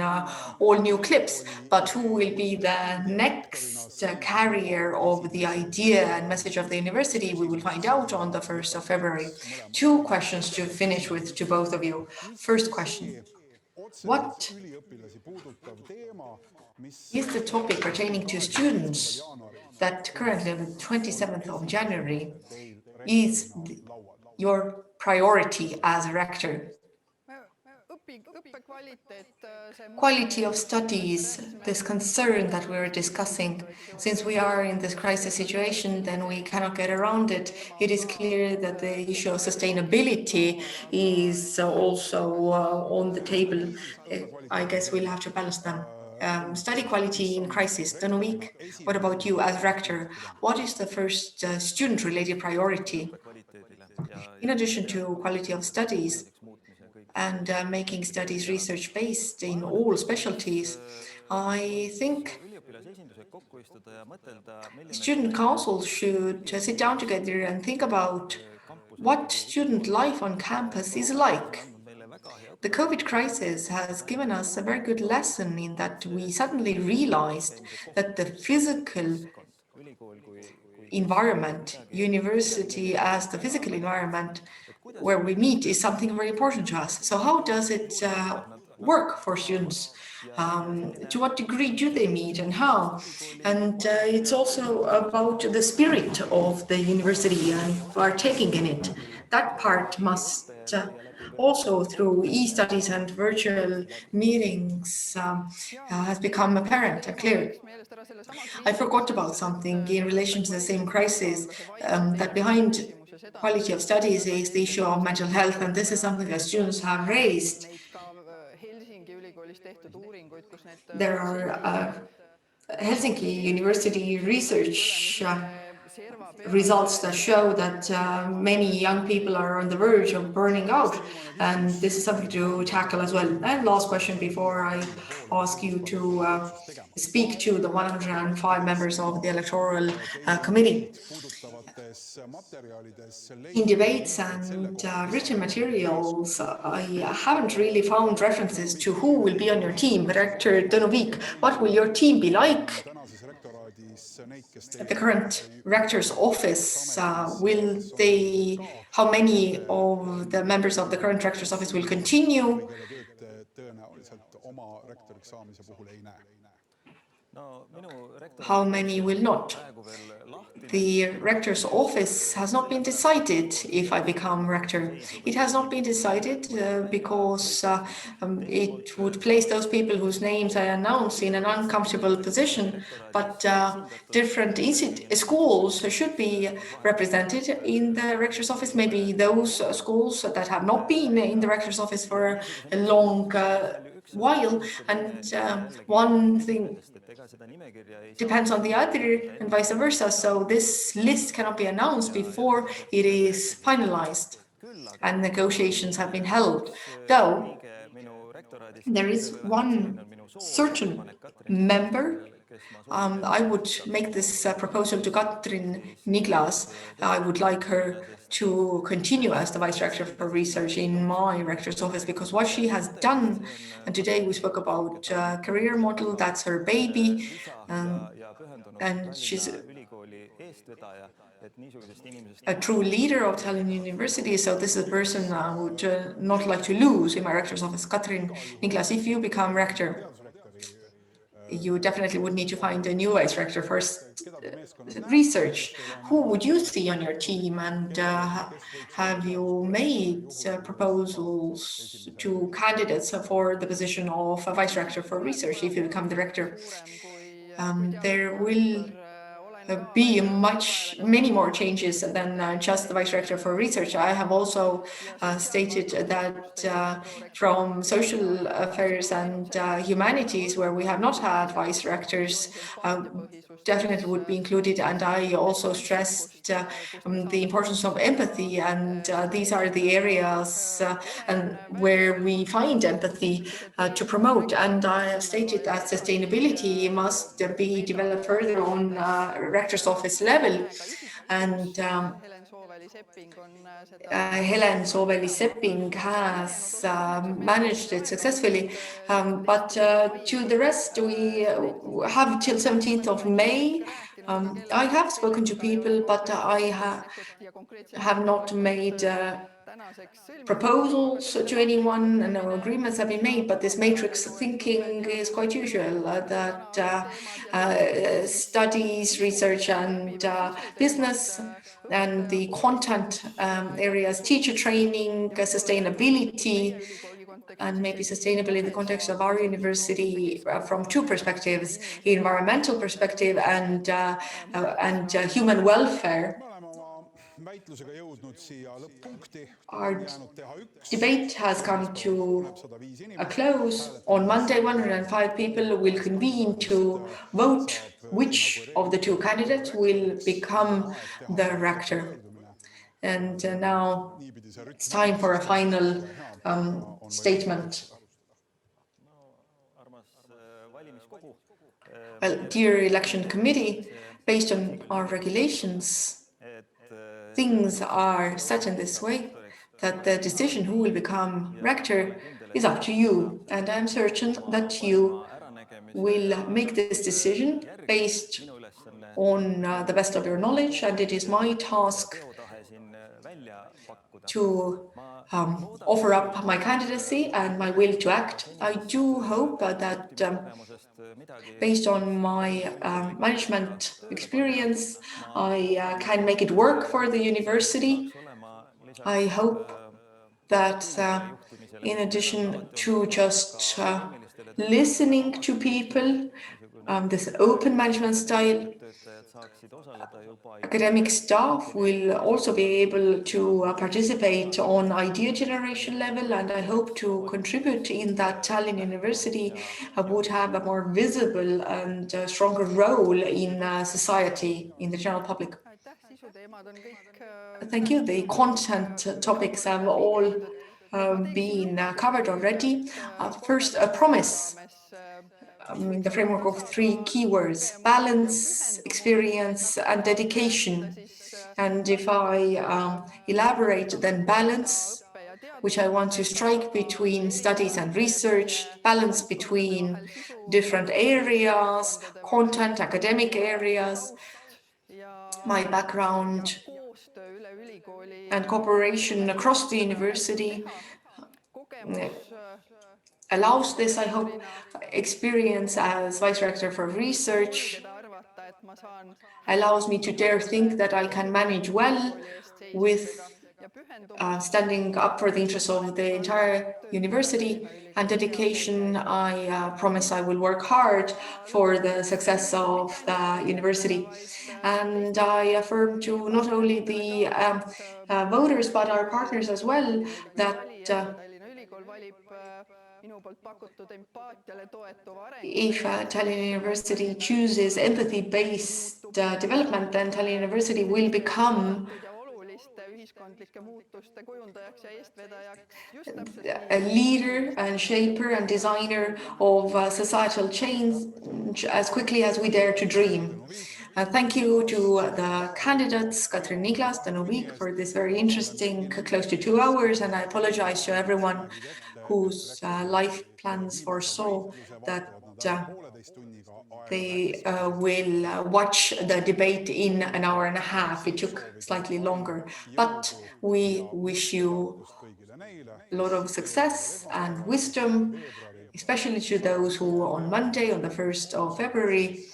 all new clips. But who will be the next carrier of the idea and message of the university, we will find out on the 1st of February. 2 questions to finish with to both of you. First question. What is the topic pertaining to students that currently on the 27th of January is your priority as a rector? Quality of studies, this concern that we're discussing, since we are in this crisis situation, then we cannot get around it. It is clear that the issue of sustainability is also on the table. I guess we'll have to balance them. Study quality in crisis. Tanuvik, what about you as rector? What is the first student-related priority? In addition to quality of studies, and making studies research-based in all specialties, I think student councils should sit down together and think about what student life on campus is like. The COVID crisis has given us a very good lesson in that we suddenly realized that the physical environment, university as the physical environment where we meet, is something very important to us. So how does it work for students? To what degree do they meet and how? And it's also about the spirit of the university and partaking in it. That part must also through e-studies and virtual meetings has become apparent and clear. I forgot about something in relation to the same crisis, that behind quality of studies is the issue of mental health, and this is something that students have raised. There are Helsinki University research results that show that many young people are on the verge of burning out, and this is something to tackle as well. And last question before I ask you to speak to the 105 members of the electoral committee. In debates and written materials, I haven't really found references to who will be on your team. Rector Tõnuvik, what will your team be like? At the current rector's office, how many of the members of the current rector's office will continue? How many will not? The rector's office has not been decided if I become rector. It has not been decided because it would place those people whose names I announce in an uncomfortable position, but different schools should be represented in the rector's office, maybe those schools that have not been in the rector's office for a long while, and one thing depends on the other and vice versa. So this list cannot be announced before it is finalized and negotiations have been held. Though there is one certain member, I would make this proposal to Katrin Niglas. I would like her to continue as the Vice Rector for Research in my rector's office, because what she has done, and today we spoke about career model, that's her baby, and she's a true leader of Tallinn University, so this is a person I would not like to lose in my rector's office. Katrin Niglas, if you become rector, you definitely would need to find a new vice rector for research. Who would you see on your team, and have you made proposals to candidates for the position of a vice rector for research if you become the rector? There will be many more changes than just the vice rector for research. I have also stated that from social affairs and humanities, where we have not had vice rectors, definitely would be included. And I also stressed the importance of empathy, and these are the areas and where we find empathy to promote. And I have stated that sustainability must be developed further on rector's office level. And Helen Sooveli-Sepping has managed it successfully, but to the rest, we have till 17th of May. I have spoken to people, but I have not made proposals to anyone, and no agreements have been made. But this matrix thinking is quite usual, that studies, research, and business, and the content areas, teacher training, sustainability, and maybe sustainable in the context of our university from two perspectives: environmental perspective and human welfare. Our debate has come to a close. On Monday, 105 people will convene to vote which of the two candidates will become the rector. And now it's time for a final statement. Well, dear election committee, based on our regulations, things are set in this way that the decision who will become rector is up to you. And I'm certain that you will make this decision based on the best of your knowledge. And it is my task to offer up my candidacy and my will to act. I do hope that based on my management experience, I can make it work for the university. I hope that in addition to just listening to people, this open management style, academic staff will also be able to participate on idea generation level, and I hope to contribute in that Tallinn University would have a more visible and stronger role in society, in the general public. Thank you. The content topics have all been covered already. First, a promise. In the framework of 3 keywords: balance, experience, and dedication. And if I elaborate, then balance, which I want to strike between studies and research, balance between different areas, content, academic areas, my background, and cooperation across the university allows this, I hope. Experience as vice rector for research allows me to dare think that I can manage well with standing up for the interests of the entire university. And dedication, I promise I will work hard for the success of the university. And I affirm to not only the voters, but our partners as well, that if Tallinna University chooses empathy-based development, then Tallinna University will become a leader and shaper and designer of societal change as quickly as we dare to dream. Thank you to the candidates, Katrin Niklas, Tõnu Viik, for this very interesting, close to 2 hours, and I apologize to everyone whose life plans foresaw that they will watch the debate in an hour and a half. It took slightly longer, but we wish you a lot of success and wisdom especially to those who on Monday, on the 1st of February,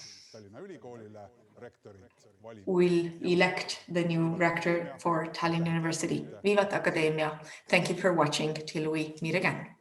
will elect the new rector for Tallinn University. Vivat Academia! Thank you for watching till we meet again.